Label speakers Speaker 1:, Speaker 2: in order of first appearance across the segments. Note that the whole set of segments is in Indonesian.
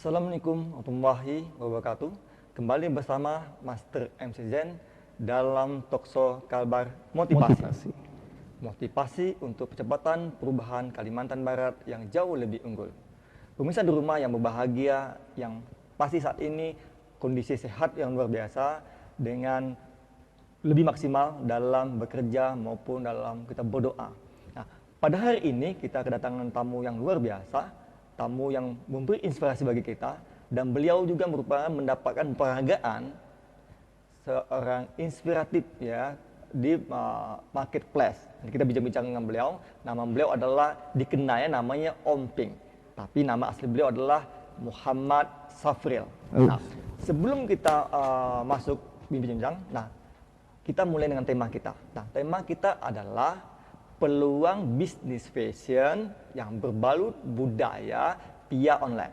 Speaker 1: Assalamualaikum warahmatullahi wabarakatuh. Kembali bersama Master MC Zen dalam talkshow Kalbar Motivasi. Motivasi untuk percepatan perubahan Kalimantan Barat yang jauh lebih unggul. Pemirsa di rumah yang berbahagia, yang pasti saat ini kondisi sehat yang luar biasa dengan lebih maksimal dalam bekerja maupun dalam kita berdoa. Nah, pada hari ini kita kedatangan tamu yang luar biasa, tamu yang memberi inspirasi bagi kita, dan beliau juga merupakan mendapatkan penghargaan seorang inspiratif ya di marketplace. Kita bincang-bincang dengan beliau. Nama beliau adalah dikenal namanya Om Ping, tapi nama asli beliau adalah Muhammad Safril. Nah, sebelum kita masuk bincang-bincang, kita mulai dengan tema kita. Nah, tema kita adalah peluang bisnis fashion yang berbalut budaya via online.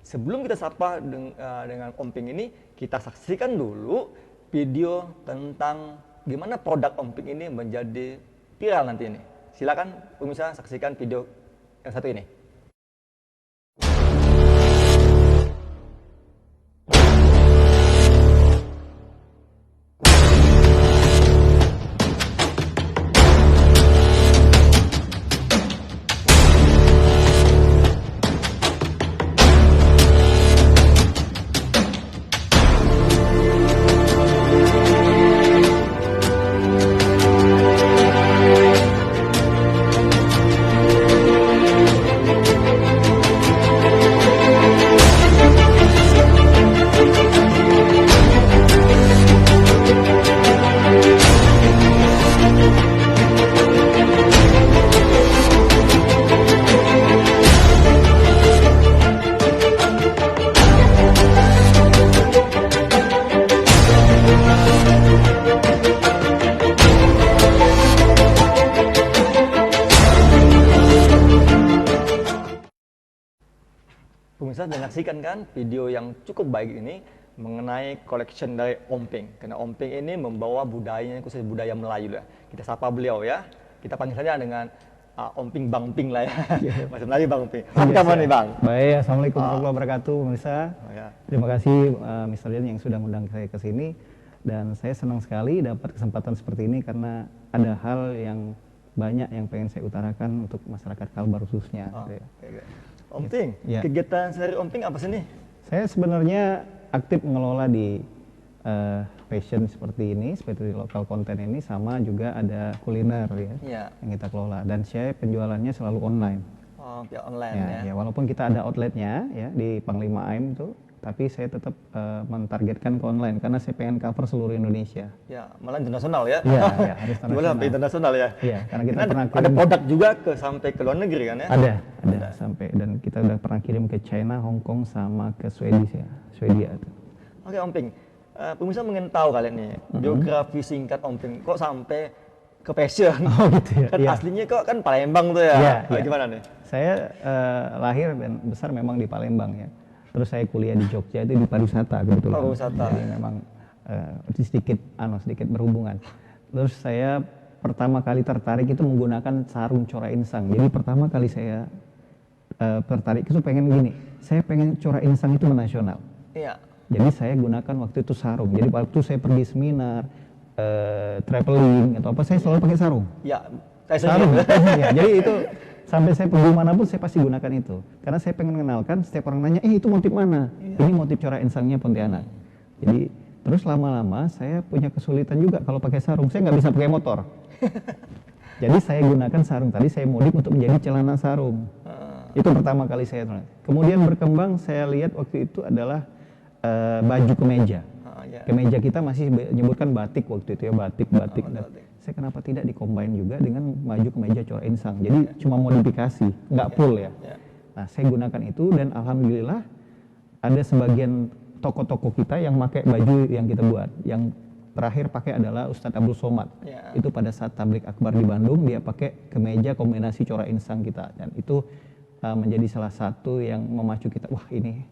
Speaker 1: Sebelum kita sapa dengan Om Ping ini, kita saksikan dulu video tentang gimana produk Om Ping ini menjadi viral nanti ini. Silakan pemirsa saksikan video yang satu ini. Pemirsa menyaksikan kan video yang cukup baik ini mengenai collection dari Om Ping. Karena Om Ping ini membawa budayanya, khususnya budaya Melayu lah. Kita sapa beliau ya. Kita panggil saja dengan Om Ping, Bang Ping lah ya. Masih Melayu Bang Ping. Apa kabar nih Bang?
Speaker 2: Baik, Assalamualaikum warahmatullahi wabarakatuh pemirsa.
Speaker 1: Ya.
Speaker 2: Terima kasih Mr. Zen yang sudah mengundang saya ke sini. Dan saya senang sekali dapat kesempatan seperti ini karena ada hal yang banyak yang pengen saya utarakan untuk masyarakat Kalbar khususnya.
Speaker 1: Om Ping, kegiatan sehari Om Ping apa sih nih?
Speaker 2: Saya sebenarnya aktif mengelola di fashion seperti ini, seperti lokal konten ini, sama juga ada kuliner ya, yang kita kelola. Dan saya penjualannya selalu online.
Speaker 1: Oh, via online ya.
Speaker 2: Walaupun kita ada outletnya ya di Panglima AM itu, tapi saya tetap mentargetkan ke online karena saya pengen cover seluruh Indonesia.
Speaker 1: Ya, malah internasional ya.
Speaker 2: Iya, harus internasional.
Speaker 1: Jualan sampai internasional ya.
Speaker 2: Iya, karena kita pernah
Speaker 1: ada produk juga sampai ke luar negeri kan ya?
Speaker 2: Ada sampai, dan kita udah pernah kirim ke China, Hong Kong, sama ke Swedia.
Speaker 1: Oke Om Ping, pemirsa ingin tahu kalian nih biografi singkat Om Ping, kok sampai ke fashion?
Speaker 2: Oh gitu ya.
Speaker 1: Kan aslinya kok kan Palembang tuh ya. Gimana nih?
Speaker 2: Saya lahir dan besar memang di Palembang ya. Terus saya kuliah di Jogja itu di pariwisata kebetulan.
Speaker 1: Pariwisata.
Speaker 2: Jadi memang sedikit berhubungan. Terus saya pertama kali tertarik itu menggunakan sarung Cora Insang. Jadi pertama kali saya tertarik itu pengen gini, saya pengen Cora Insang itu menasional.
Speaker 1: Iya.
Speaker 2: Jadi saya gunakan waktu itu sarung. Jadi waktu saya pergi seminar, traveling atau apa, saya selalu pakai sarung.
Speaker 1: Iya, saya
Speaker 2: sarung. Ya, jadi itu sampai saya pergi manapun saya pasti gunakan itu. Karena saya pengen mengenalkan, setiap orang nanya, itu motif mana? Ini motif Cora Insangnya Pontianak. Jadi terus lama-lama saya punya kesulitan juga kalau pakai sarung. Saya nggak bisa pakai motor. Jadi saya gunakan sarung. Tadi saya modif untuk menjadi celana sarung. Itu pertama kali saya. Kemudian berkembang saya lihat waktu itu adalah baju kemeja. Kemeja kita masih menyebutkan batik waktu itu ya, batik. Saya kenapa tidak dikombin juga dengan baju kemeja Cora Insang. Jadi cuma modifikasi, nggak full ya. Nah, saya gunakan itu dan alhamdulillah ada sebagian toko-toko kita yang pakai baju yang kita buat. Yang terakhir pakai adalah Ustadz Abdul Somad. Itu pada saat tablik akbar di Bandung, dia pakai kemeja kombinasi Cora Insang kita. Dan itu menjadi salah satu yang memacu kita, wah ini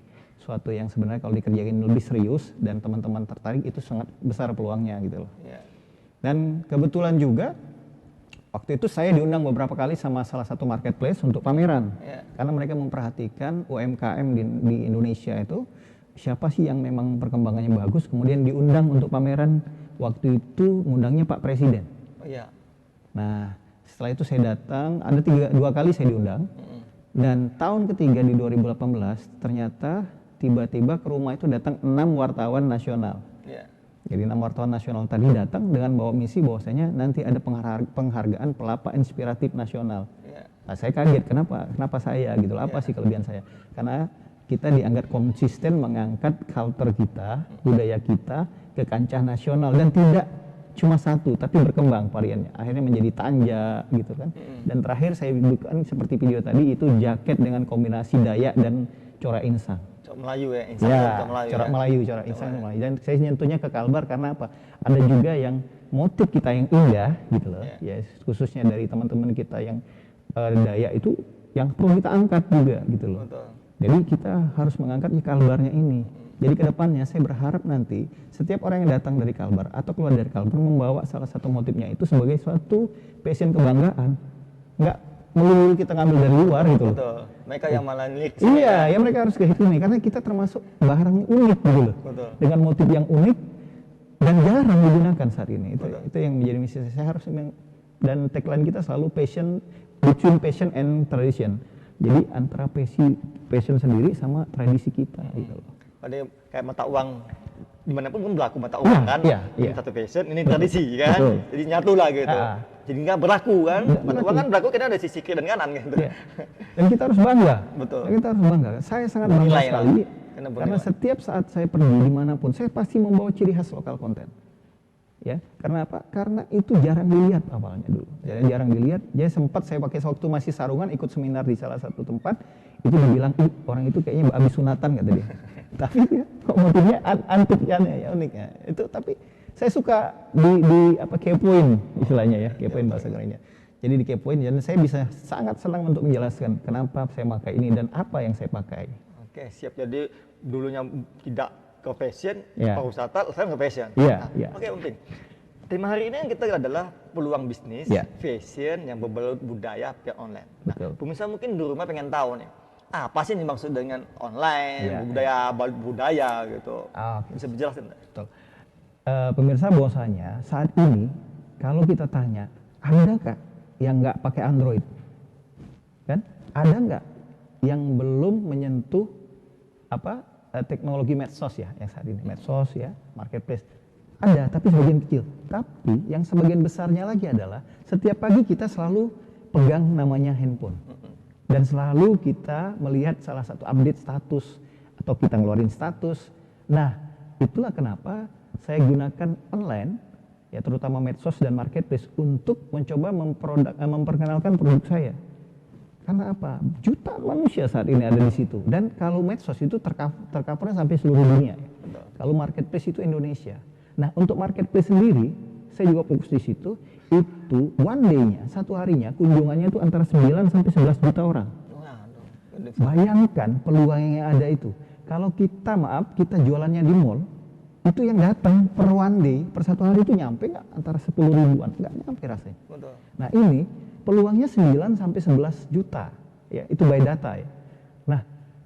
Speaker 2: suatu yang sebenarnya kalau dikerjain lebih serius dan teman-teman tertarik, itu sangat besar peluangnya gitu loh. Dan kebetulan juga Waktu itu saya diundang beberapa kali sama salah satu marketplace untuk pameran.
Speaker 1: Ya.
Speaker 2: Karena mereka memperhatikan UMKM di Indonesia itu siapa sih yang memang perkembangannya bagus, kemudian diundang untuk pameran. Waktu itu ngundangnya Pak Presiden.
Speaker 1: Oh iya.
Speaker 2: Nah, setelah itu saya datang, ada dua kali saya diundang. Dan tahun ketiga di 2018 ternyata tiba-tiba ke rumah itu datang 6 wartawan nasional.
Speaker 1: Ya.
Speaker 2: Jadi 6 wartawan nasional tadi datang dengan bawa misi bahwasanya nanti ada penghargaan pelapa inspiratif nasional.
Speaker 1: Ya.
Speaker 2: Nah, saya kaget kenapa saya gitu, apa sih kelebihan saya? Karena kita dianggap konsisten mengangkat culture kita, budaya kita ke kancah nasional dan tidak cuma satu tapi berkembang variannya. Akhirnya menjadi tanja gitu kan. Dan terakhir saya bukan seperti video tadi itu jaket dengan kombinasi Dayak dan corak insang.
Speaker 1: Melayu ya,
Speaker 2: corak Melayu, corak insang Melayu. Dan saya nyentuhnya ke Kalbar karena apa? Ada juga yang motif kita yang indah gitu loh. Ya, khususnya dari teman-teman kita yang Dayak itu yang perlu kita angkat juga gitu loh.
Speaker 1: Betul.
Speaker 2: Jadi kita harus mengangkat Kalbarnya ini. Jadi kedepannya saya berharap nanti setiap orang yang datang dari Kalbar atau keluar dari Kalbar membawa salah satu motifnya itu sebagai suatu passion kebanggaan. Enggak melulu kita ngambil dari luar gitu loh.
Speaker 1: Betul. Mereka yang malah nilik.
Speaker 2: Iya, ya mereka harus ke situ nih karena kita termasuk barang unik gitu loh.
Speaker 1: Betul.
Speaker 2: Dengan motif yang unik dan jarang digunakan saat ini. Itu yang menjadi misi saya harus dan tagline kita selalu between passion and tradition. Jadi antara passion sendiri sama tradisi kita gitu loh.
Speaker 1: Padahal kayak mata uang dimanapun pun berlaku mata uang kan. Ini satu passion, ini tradisi kan.
Speaker 2: Betul.
Speaker 1: Jadi nyatu lah gitu. Jadi nggak berlaku kan. Mata uang kan berlaku karena ada sisi kiri dan kanan gitu.
Speaker 2: Dan kita harus bangga.
Speaker 1: Betul.
Speaker 2: Kita harus bangga. Saya sangat bangga sekali karena setiap saat saya pergi dimanapun saya pasti membawa ciri khas lokal konten. Ya, karena apa? Karena itu jarang dilihat awalnya dulu. Jarang dilihat. Jadi sempat saya pakai waktu masih sarungan ikut seminar di salah satu tempat itu dibilang orang itu kayaknya abis sunatan kata dia. Tapi ya, kok motifnya antik ya uniknya. Itu tapi saya suka di kepoin istilahnya ya, kepoin bahasa kerennya. Jadi di kepoin dan saya bisa sangat senang untuk menjelaskan kenapa saya pakai ini dan apa yang saya pakai.
Speaker 1: Oke, siap. Jadi dulunya tidak ke fashion,
Speaker 2: pariwisata,
Speaker 1: sekarang ke fashion. Oke, mungkin. Tema hari ini yang kita adalah peluang bisnis, fashion yang berbalut budaya via online. Nah, pemirsa mungkin di rumah pengen tahu nih, apa sih yang dimaksud dengan online, budaya gitu. Bisa dijelaskan?
Speaker 2: Betul. Pemirsa bahwasanya saat ini kalau kita tanya, ada nggak yang nggak pakai Android? Kan? Ada nggak yang belum menyentuh teknologi medsos ya, yang saat ini medsos ya, marketplace ada, tapi sebagian kecil. Tapi yang sebagian besarnya lagi adalah setiap pagi kita selalu pegang namanya handphone dan selalu kita melihat salah satu update status atau kita ngeluarin status. Nah, itulah kenapa saya gunakan online ya, terutama medsos dan marketplace untuk mencoba memperkenalkan produk saya. Karena apa? Jutaan manusia saat ini ada di situ. Dan kalau medsos itu tercovernya sampai seluruh dunia. Kalau marketplace itu Indonesia. Nah, untuk marketplace sendiri, saya juga fokus di situ. Itu one day-nya, satu harinya, kunjungannya itu antara 9 sampai 11 juta orang. Bayangkan peluang yang ada itu. Kalau kita jualannya di mall, itu yang datang per one day, per satu hari itu nyampe nggak? Antara 10 ribuan, nggak nyampe rasanya. Nah, ini peluangnya 9 sampai 11 juta. Ya, itu by data ya. Nah,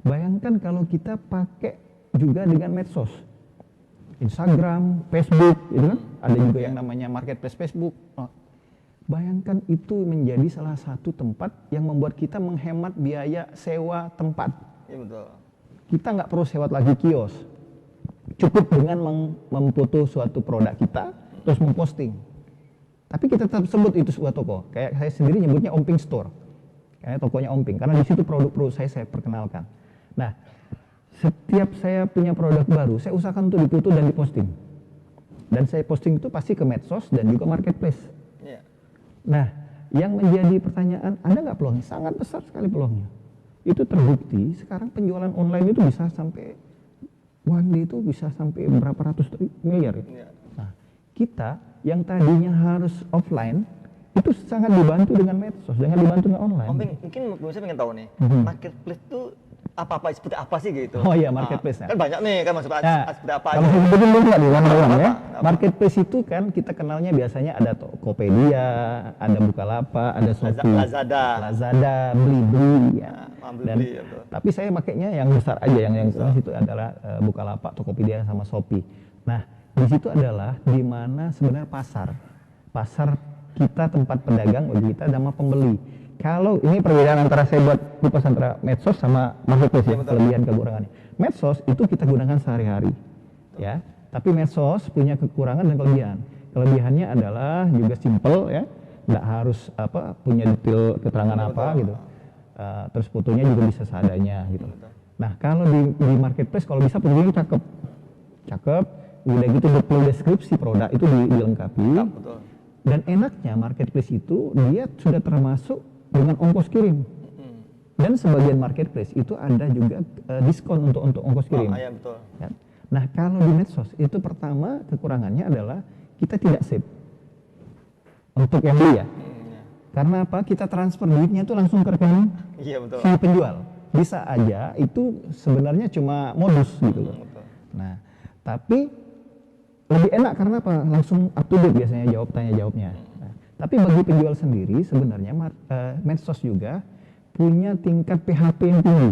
Speaker 2: bayangkan kalau kita pakai juga dengan medsos. Instagram, Facebook, itu kan ada juga yang namanya marketplace Facebook. Bayangkan itu menjadi salah satu tempat yang membuat kita menghemat biaya sewa tempat.
Speaker 1: Iya betul.
Speaker 2: Kita nggak perlu sewa lagi kios. Cukup dengan memfoto suatu produk kita, terus memposting. Tapi kita tetap sebut itu sebuah toko. Kayak saya sendiri nyebutnya Omping Store. Kayak tokonya Omping, karena di situ produk-produk saya perkenalkan. Nah, setiap saya punya produk baru, saya usahakan untuk difoto dan diposting. Dan saya posting itu pasti ke medsos dan juga marketplace. Nah, yang menjadi pertanyaan, ada nggak peluangnya? Sangat besar sekali peluangnya. Itu terbukti, sekarang penjualan online itu bisa sampai, one day itu bisa sampai berapa ratus miliar ya. Nah, kita yang tadinya harus offline, itu sangat dibantu dengan medsos, dengan dibantu dengan online.
Speaker 1: Mungkin saya pengen tahu nih, marketplace itu apa seperti apa sih gitu?
Speaker 2: Oh iya, marketplace ya.
Speaker 1: Kan banyak nih kan maksudnya seperti apa
Speaker 2: Kalau
Speaker 1: aja.
Speaker 2: sebutin dulu nggak di one-on-one ya.
Speaker 1: Apa?
Speaker 2: Marketplace itu kan kita kenalnya biasanya ada Tokopedia, ada Bukalapak, ada Shopee, Lazada, Blibli ya.
Speaker 1: Blibli, ya, betul.
Speaker 2: Tapi saya makainya yang besar aja, yang kelas itu adalah Bukalapak, Tokopedia sama Shopee. Nah, di situ adalah di mana sebenarnya pasar kita, tempat pedagang bagi kita sama pembeli. Kalau ini perbedaan antara saya buat kupas antara medsos sama marketplace ya, kelebihan kekurangannya. Medsos itu kita gunakan sehari-hari, ya. Tapi medsos punya kekurangan dan kelebihan. Kelebihannya adalah juga simple ya, nggak harus punya detail keterangan apa gitu. Terus fotonya juga bisa seadanya gitu. Nah kalau di marketplace kalau bisa fotonya cakep, udah gitu detail deskripsi produk itu dilengkapi. Dan enaknya marketplace itu dia sudah termasuk dengan ongkos kirim. Dan sebagian marketplace itu ada juga diskon untuk ongkos kirim.
Speaker 1: Iya betul.
Speaker 2: Ya. Nah kalau di medsos itu pertama kekurangannya adalah kita tidak save untuk yang beli ya. Karena apa? Kita transfer duitnya itu langsung ke rekening si penjual. Bisa aja itu sebenarnya cuma modus gitu loh. Nah tapi lebih enak karena apa? Langsung up to date biasanya tanya jawabnya. Nah, tapi bagi penjual sendiri sebenarnya medsos juga punya tingkat PHP yang tinggi.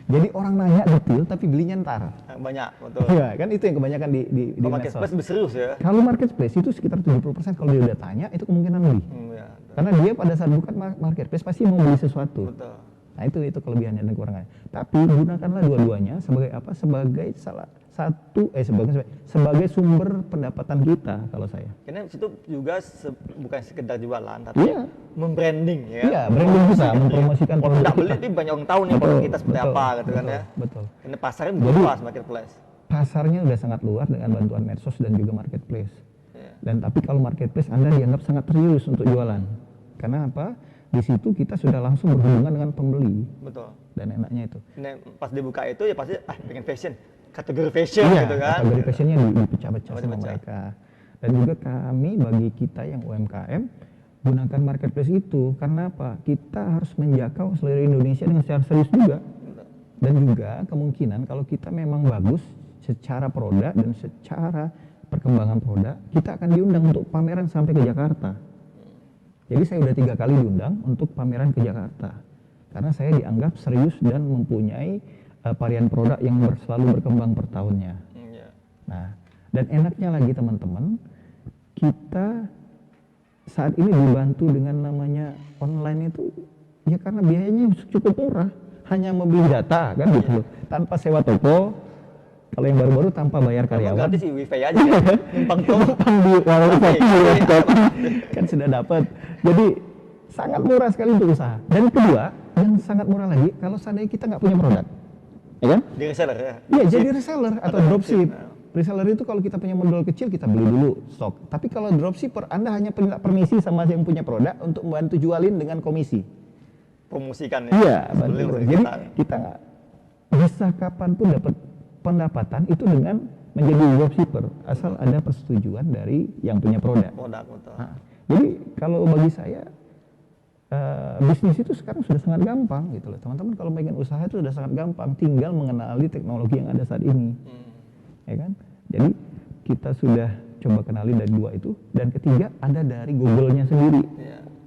Speaker 2: Jadi orang nanya detail tapi belinya ntar.
Speaker 1: Banyak, betul.
Speaker 2: Iya, kan itu yang kebanyakan di
Speaker 1: marketplace lebih serius ya.
Speaker 2: Kalau marketplace itu sekitar 70% kalau dia udah tanya itu kemungkinan beli. Karena dia pada saat buka marketplace pasti mau beli sesuatu.
Speaker 1: Betul.
Speaker 2: Nah itu kelebihannya dan kekurangannya. Tapi gunakanlah dua-duanya sebagai apa? Sebagai sebagai sumber pendapatan kita kalau saya.
Speaker 1: Karena situ juga bukan sekedar jualan, tapi membranding ya.
Speaker 2: Iya, branding kita, mempromosikan produk kita.
Speaker 1: Beli itu banyak orang tahu nih produk kita seperti apa gitu kan ya.
Speaker 2: Betul.
Speaker 1: Ini pasarnya luas marketplace.
Speaker 2: Pasarnya udah sangat luas dengan bantuan medsos dan juga marketplace. Dan tapi kalau marketplace Anda dianggap sangat serius untuk jualan. Karena apa? Di situ kita sudah langsung berhubungan dengan pembeli.
Speaker 1: Betul.
Speaker 2: Dan enaknya itu.
Speaker 1: Nah, pas dibuka itu ya pasti pengen fashion, kategori fashion gitu kan.
Speaker 2: Kategori fashionnya dipecah-pecah sama mereka. Dan juga kami bagi kita yang UMKM gunakan marketplace itu karena apa? Kita harus menjangkau seluruh Indonesia dengan secara serius juga. Dan juga kemungkinan kalau kita memang bagus secara produk dan secara perkembangan produk, kita akan diundang untuk pameran sampai ke Jakarta. Jadi saya udah 3 kali diundang untuk pameran ke Jakarta. Karena saya dianggap serius dan mempunyai varian produk yang selalu berkembang per tahunnya. Nah, dan enaknya lagi teman-teman, kita saat ini dibantu dengan namanya online itu, ya karena biayanya cukup murah. Hanya membeli data kan gitu loh, tanpa sewa toko. Kalau yang baru-baru tanpa bayar karyawan.
Speaker 1: Gratis sih wifi aja kan. Numpang
Speaker 2: di warung kopi kan sudah dapat. Jadi sangat murah sekali untuk usaha. Dan kedua, yang sangat murah lagi kalau seandainya kita nggak punya produk. Ya kan?
Speaker 1: Di reseller ya.
Speaker 2: Iya, jadi reseller atau dropship. Reseller itu kalau kita punya modal kecil kita beli dulu stok. Tapi kalau dropshipper Anda hanya minta permisi sama yang punya produk untuk membantu jualin dengan komisi.
Speaker 1: Promosikan ya.
Speaker 2: Iya, jadi kita nggak bisa kapanpun dapat pendapatan itu dengan menjadi dropshipper asal ada persetujuan dari yang punya produk.
Speaker 1: Betul.
Speaker 2: Nah, jadi kalau bagi saya bisnis itu sekarang sudah sangat gampang gitu loh. Teman-teman kalau pengen usaha itu sudah sangat gampang, tinggal mengenali teknologi yang ada saat ini. Ya kan? Jadi kita sudah coba kenali dari 2 itu, dan ketiga ada dari Google-nya sendiri.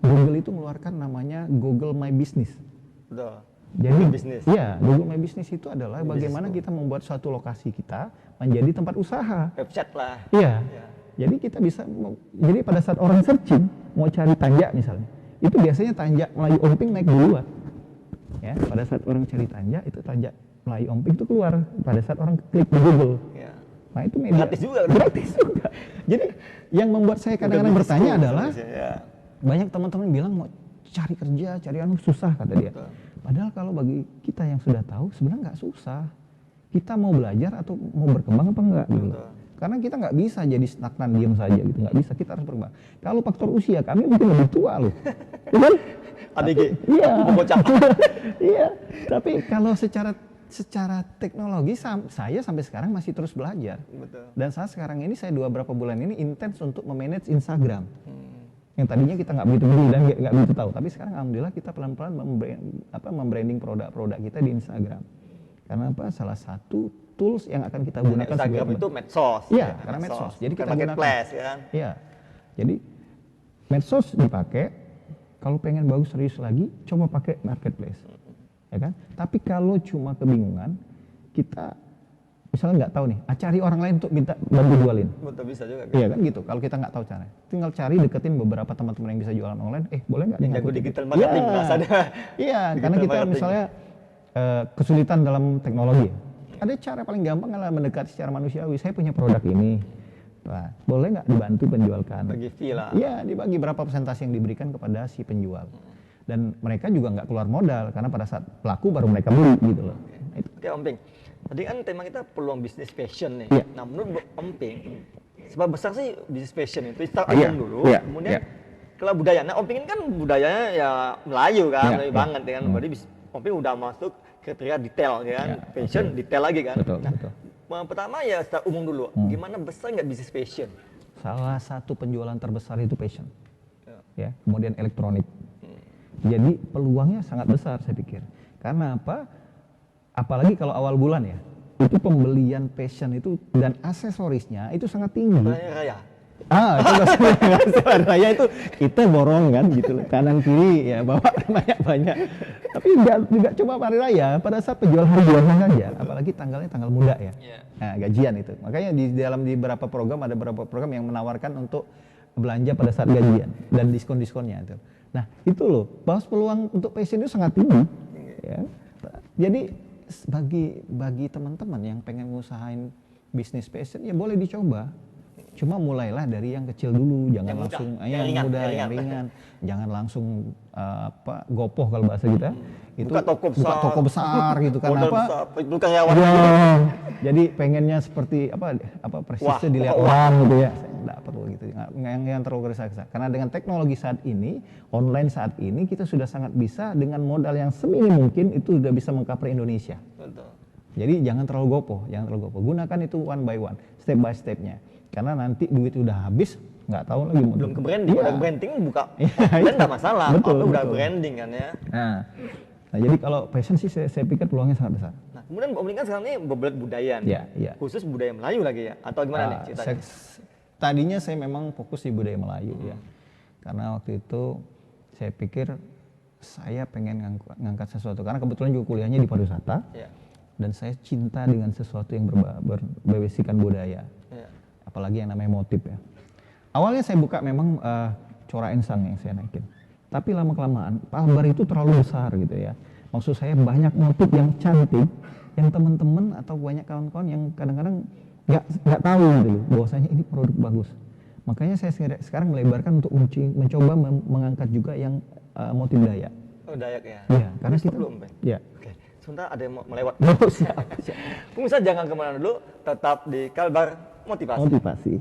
Speaker 2: Google itu mengeluarkan namanya Google My Business.
Speaker 1: Betul.
Speaker 2: Jadi
Speaker 1: bisnis.
Speaker 2: Iya, Google My Business itu adalah bagaimana kita membuat suatu lokasi kita menjadi tempat usaha.
Speaker 1: Website lah.
Speaker 2: Iya. Jadi kita bisa, jadi pada saat orang searching mau cari tanja misalnya, itu biasanya tanja Melayu Omping naik duluan. Ya, pada saat orang cari tanja itu tanja Melayu Omping itu keluar pada saat orang klik di Google. Nah itu media.
Speaker 1: Gratis juga.
Speaker 2: Gratis juga. Jadi yang membuat saya kadang-kadang bertanya adalah banyak teman-teman bilang mau cari kerja, cari susah kata dia. Padahal kalau bagi kita yang sudah tahu sebenarnya nggak susah. Kita mau belajar atau mau berkembang apa enggak gitu. Karena kita nggak bisa jadi stagnan diam saja gitu, nggak bisa, kita harus berkembang. Kalau faktor usia kami mungkin lebih tua loh, kan?
Speaker 1: ADG.
Speaker 2: Iya.
Speaker 1: Bocah.
Speaker 2: Iya. Tapi kalau secara teknologi saya sampai sekarang masih terus belajar.
Speaker 1: Betul.
Speaker 2: Dan saat sekarang ini saya beberapa bulan ini intens untuk memanage Instagram. yang tadinya kita nggak begitu beli dan nggak begitu tahu, tapi sekarang alhamdulillah kita pelan-pelan membranding produk-produk kita di Instagram. Karena apa? Salah satu tools yang akan kita gunakan
Speaker 1: Instagram itu medsos.
Speaker 2: Iya, karena medsos. Jadi kita gunakan
Speaker 1: marketplace ya kan.
Speaker 2: Iya. Jadi medsos dipakai, kalau pengen bagus serius lagi, coba pakai marketplace. Ya kan? Tapi kalau cuma kebingungan, kita misalnya nggak tahu nih, cari orang lain untuk minta bantu jualin.
Speaker 1: Betul, bisa juga.
Speaker 2: Iya kan gitu. Kalau kita nggak tahu cara, tinggal cari deketin beberapa teman-teman yang bisa jualan online. Boleh nggak?
Speaker 1: Yang jago digital marketing bahasanya.
Speaker 2: Iya, karena kita misalnya kesulitan dalam teknologi. Ada cara paling gampang adalah mendekati secara manusiawi. Saya punya produk ini, nah, boleh nggak dibantu penjualkan?
Speaker 1: Bagi fee lah.
Speaker 2: Iya, dibagi berapa persentase yang diberikan kepada si penjual. Dan mereka juga nggak keluar modal karena pada saat laku baru mereka beli gitu loh.
Speaker 1: Oke Om Ping, tadi kan tema kita peluang bisnis fashion nih.
Speaker 2: Iya.
Speaker 1: Nah menurut Om Ping, sebab besar sih bisnis fashion itu start
Speaker 2: Iya,
Speaker 1: dulu,
Speaker 2: iya,
Speaker 1: kemudian
Speaker 2: iya.
Speaker 1: kalau budaya, nah Om Ping kan budayanya ya Melayu kan,
Speaker 2: Iya,
Speaker 1: Melayu
Speaker 2: iya.
Speaker 1: banget kan, berarti Om Ping udah masuk kriteria detail ya kan,
Speaker 2: Iya,
Speaker 1: fashion
Speaker 2: betul.
Speaker 1: detail lagi kan.
Speaker 2: Betul,
Speaker 1: Nah,
Speaker 2: betul.
Speaker 1: pertama ya secara umum dulu, gimana besar nggak bisnis fashion?
Speaker 2: Salah satu penjualan terbesar itu fashion,
Speaker 1: Ya.
Speaker 2: ya, kemudian elektronik. Jadi peluangnya sangat besar saya pikir. Karena apa? Apalagi kalau awal bulan ya, itu pembelian fashion itu dan aksesorisnya itu sangat tinggi.
Speaker 1: Raya.
Speaker 2: Itu bahasa raya itu kita borong kan gitu loh, kanan kiri ya bawa banyak-banyak. Tapi juga coba hari raya pada saat penjual hari biasa saja, apalagi tanggalnya tanggal muda ya.
Speaker 1: Iya.
Speaker 2: Nah, gajian itu. Makanya di beberapa program ada beberapa program yang menawarkan untuk belanja pada saat gajian dan diskon-diskonnya itu. Nah, itu loh, bahwa peluang untuk fashion itu sangat tinggi. Ya. Jadi bagi teman-teman yang pengen ngusahain bisnis fashion ya boleh dicoba. Cuma mulailah dari yang kecil dulu, jangan
Speaker 1: Yang
Speaker 2: langsung
Speaker 1: mudah,
Speaker 2: yang
Speaker 1: yang
Speaker 2: mudah,
Speaker 1: ringan.
Speaker 2: yang ringan. Jangan langsung gopoh kalau bahasa kita. Itu
Speaker 1: Buka toko besar.
Speaker 2: gitu kan
Speaker 1: Modal
Speaker 2: apa?
Speaker 1: besar, itu karyawan.
Speaker 2: Ya, jadi pengennya seperti apa prestisnya
Speaker 1: Wah,
Speaker 2: dilihat
Speaker 1: wah.
Speaker 2: orang gitu ya. Saya nggak perlu gitu, yang terlalu gesa-gesa. Karena dengan teknologi saat ini, online saat ini kita sudah sangat bisa dengan modal yang seminim mungkin itu sudah bisa mengcover Indonesia.
Speaker 1: Betul.
Speaker 2: Jadi jangan terlalu gopoh. Gunakan itu one by one, step by stepnya. Karena nanti duit udah habis, nggak tahu lagi mau.
Speaker 1: Belum ke branding,
Speaker 2: Iya.
Speaker 1: udah branding buka
Speaker 2: Iya,
Speaker 1: dan nggak masalah.
Speaker 2: Betul,
Speaker 1: Kalau udah
Speaker 2: betul.
Speaker 1: branding kan ya.
Speaker 2: Nah, jadi kalau fashion sih saya pikir peluangnya sangat besar.
Speaker 1: Nah, kemudian Om Ping kan sekarang ini bebelat budaya nih.
Speaker 2: Iya, iya.
Speaker 1: Khusus budaya Melayu lagi ya? Atau gimana nih ceritanya?
Speaker 2: Tadinya saya memang fokus di budaya Melayu ya. Karena waktu itu saya pikir saya pengen ngangkat sesuatu. Karena kebetulan juga kuliahnya di pariwisata.
Speaker 1: Iya.
Speaker 2: Dan saya cinta dengan sesuatu yang berbasikan budaya.
Speaker 1: Iya.
Speaker 2: Apalagi yang namanya motif ya. Awalnya saya buka memang Cora Ensang yang saya naikin. Tapi lama-kelamaan Palbar itu terlalu besar gitu ya. Maksud saya banyak motif yang cantik yang teman-teman atau banyak kawan-kawan yang kadang-kadang nggak tahu gitu loh bahwasanya ini produk bagus. Makanya saya sekarang melebarkan untuk mencoba mengangkat juga yang motif Dayak.
Speaker 1: Oh, Dayak ya?
Speaker 2: Iya, karena
Speaker 1: Stop
Speaker 2: kita
Speaker 1: dulu, Om Ping.
Speaker 2: ya.
Speaker 1: Oke, sebentar ada yang mau melewat.
Speaker 2: Oh, siap.
Speaker 1: Pemirsa jangan kemana dulu, tetap di Kalbar Motivasi.
Speaker 2: Motivasi.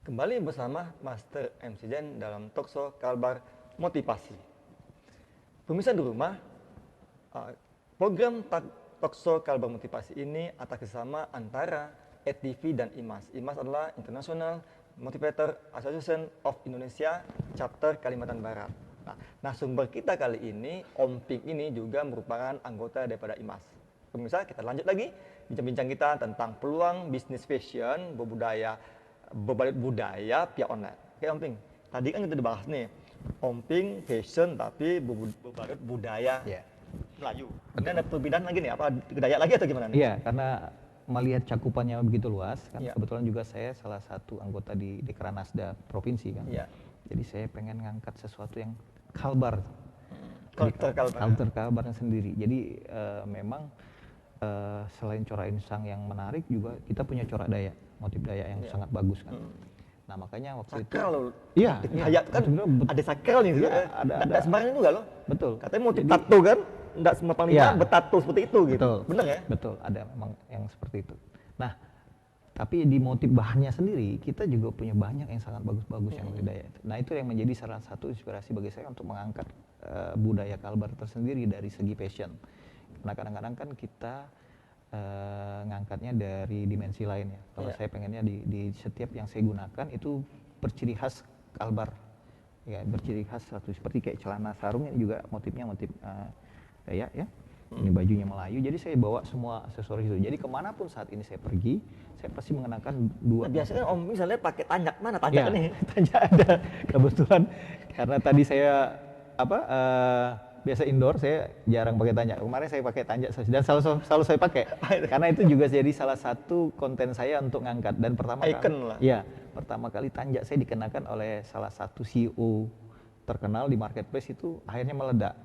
Speaker 1: Kembali bersama Master MC Jen dalam Talkshow Kalbar Motivasi. Pemirsa di rumah, program Talkshow Kalbar Motivasi ini atas kerjasama antara ETV dan IMAS. IMAS adalah International Motivator Association of Indonesia, Chapter Kalimantan Barat. Nah, sumber kita kali ini, Om Ping ini juga merupakan anggota daripada IMAS. Pemirsa, kita lanjut lagi bincang-bincang kita tentang peluang bisnis fashion berbalut budaya pihak online. Oke Om Ping, tadi kan kita udah bahas nih, Om Ping fashion tapi berbalut budaya Melayu. Ini ada perbedaan lagi nih, apa Dayak lagi atau gimana nih?
Speaker 2: Iya, karena melihat cakupannya begitu luas, kan
Speaker 1: Iya.
Speaker 2: kebetulan juga saya salah satu anggota di Dekranasda Provinsi kan.
Speaker 1: Iya.
Speaker 2: Jadi saya pengen ngangkat sesuatu yang kalbar.
Speaker 1: Culture
Speaker 2: Kalbarnya sendiri. Jadi memang selain corak insang yang menarik juga kita punya corak Dayak, motif Dayak yang sangat bagus kan. Nah makanya waktu
Speaker 1: sakral loh.
Speaker 2: Iya,
Speaker 1: Dayak kan ada sakral nih, ada sembarangan juga loh.
Speaker 2: betul.
Speaker 1: Katanya motif tato kan, enggak semua panglima bertato seperti itu gitu.
Speaker 2: Betul.
Speaker 1: Bener ya?
Speaker 2: Betul, ada memang yang seperti itu. Nah, tapi di motif bahannya sendiri kita juga punya banyak yang sangat bagus-bagus yang budaya. Nah, itu yang menjadi salah satu inspirasi bagi saya untuk mengangkat budaya Kalbar tersendiri dari segi fashion. Karena kadang-kadang kan kita ngangkatnya dari dimensi lain ya. Kalau saya pengennya di setiap yang saya gunakan itu berciri khas Kalbar. Ya, berciri khas seperti kayak celana sarung ini juga motifnya motif Dayak ya. Ini bajunya Melayu, jadi saya bawa semua aksesoris itu. Jadi kemanapun saat ini saya pergi, saya pasti mengenakan dua.
Speaker 1: Nah, biasanya Om misalnya pakai tanjak, mana tanjak
Speaker 2: Ya,
Speaker 1: nih?
Speaker 2: tanjak ada. Kebetulan karena tadi saya biasa indoor, saya jarang pakai tanjak. Kemarin saya pakai tanjak dan selalu saya pakai. Karena itu juga jadi salah satu konten saya untuk ngangkat. Dan pertama
Speaker 1: Icon
Speaker 2: kali,
Speaker 1: lah.
Speaker 2: ya, pertama kali tanjak saya dikenakan oleh salah satu CEO terkenal di marketplace itu akhirnya meledak.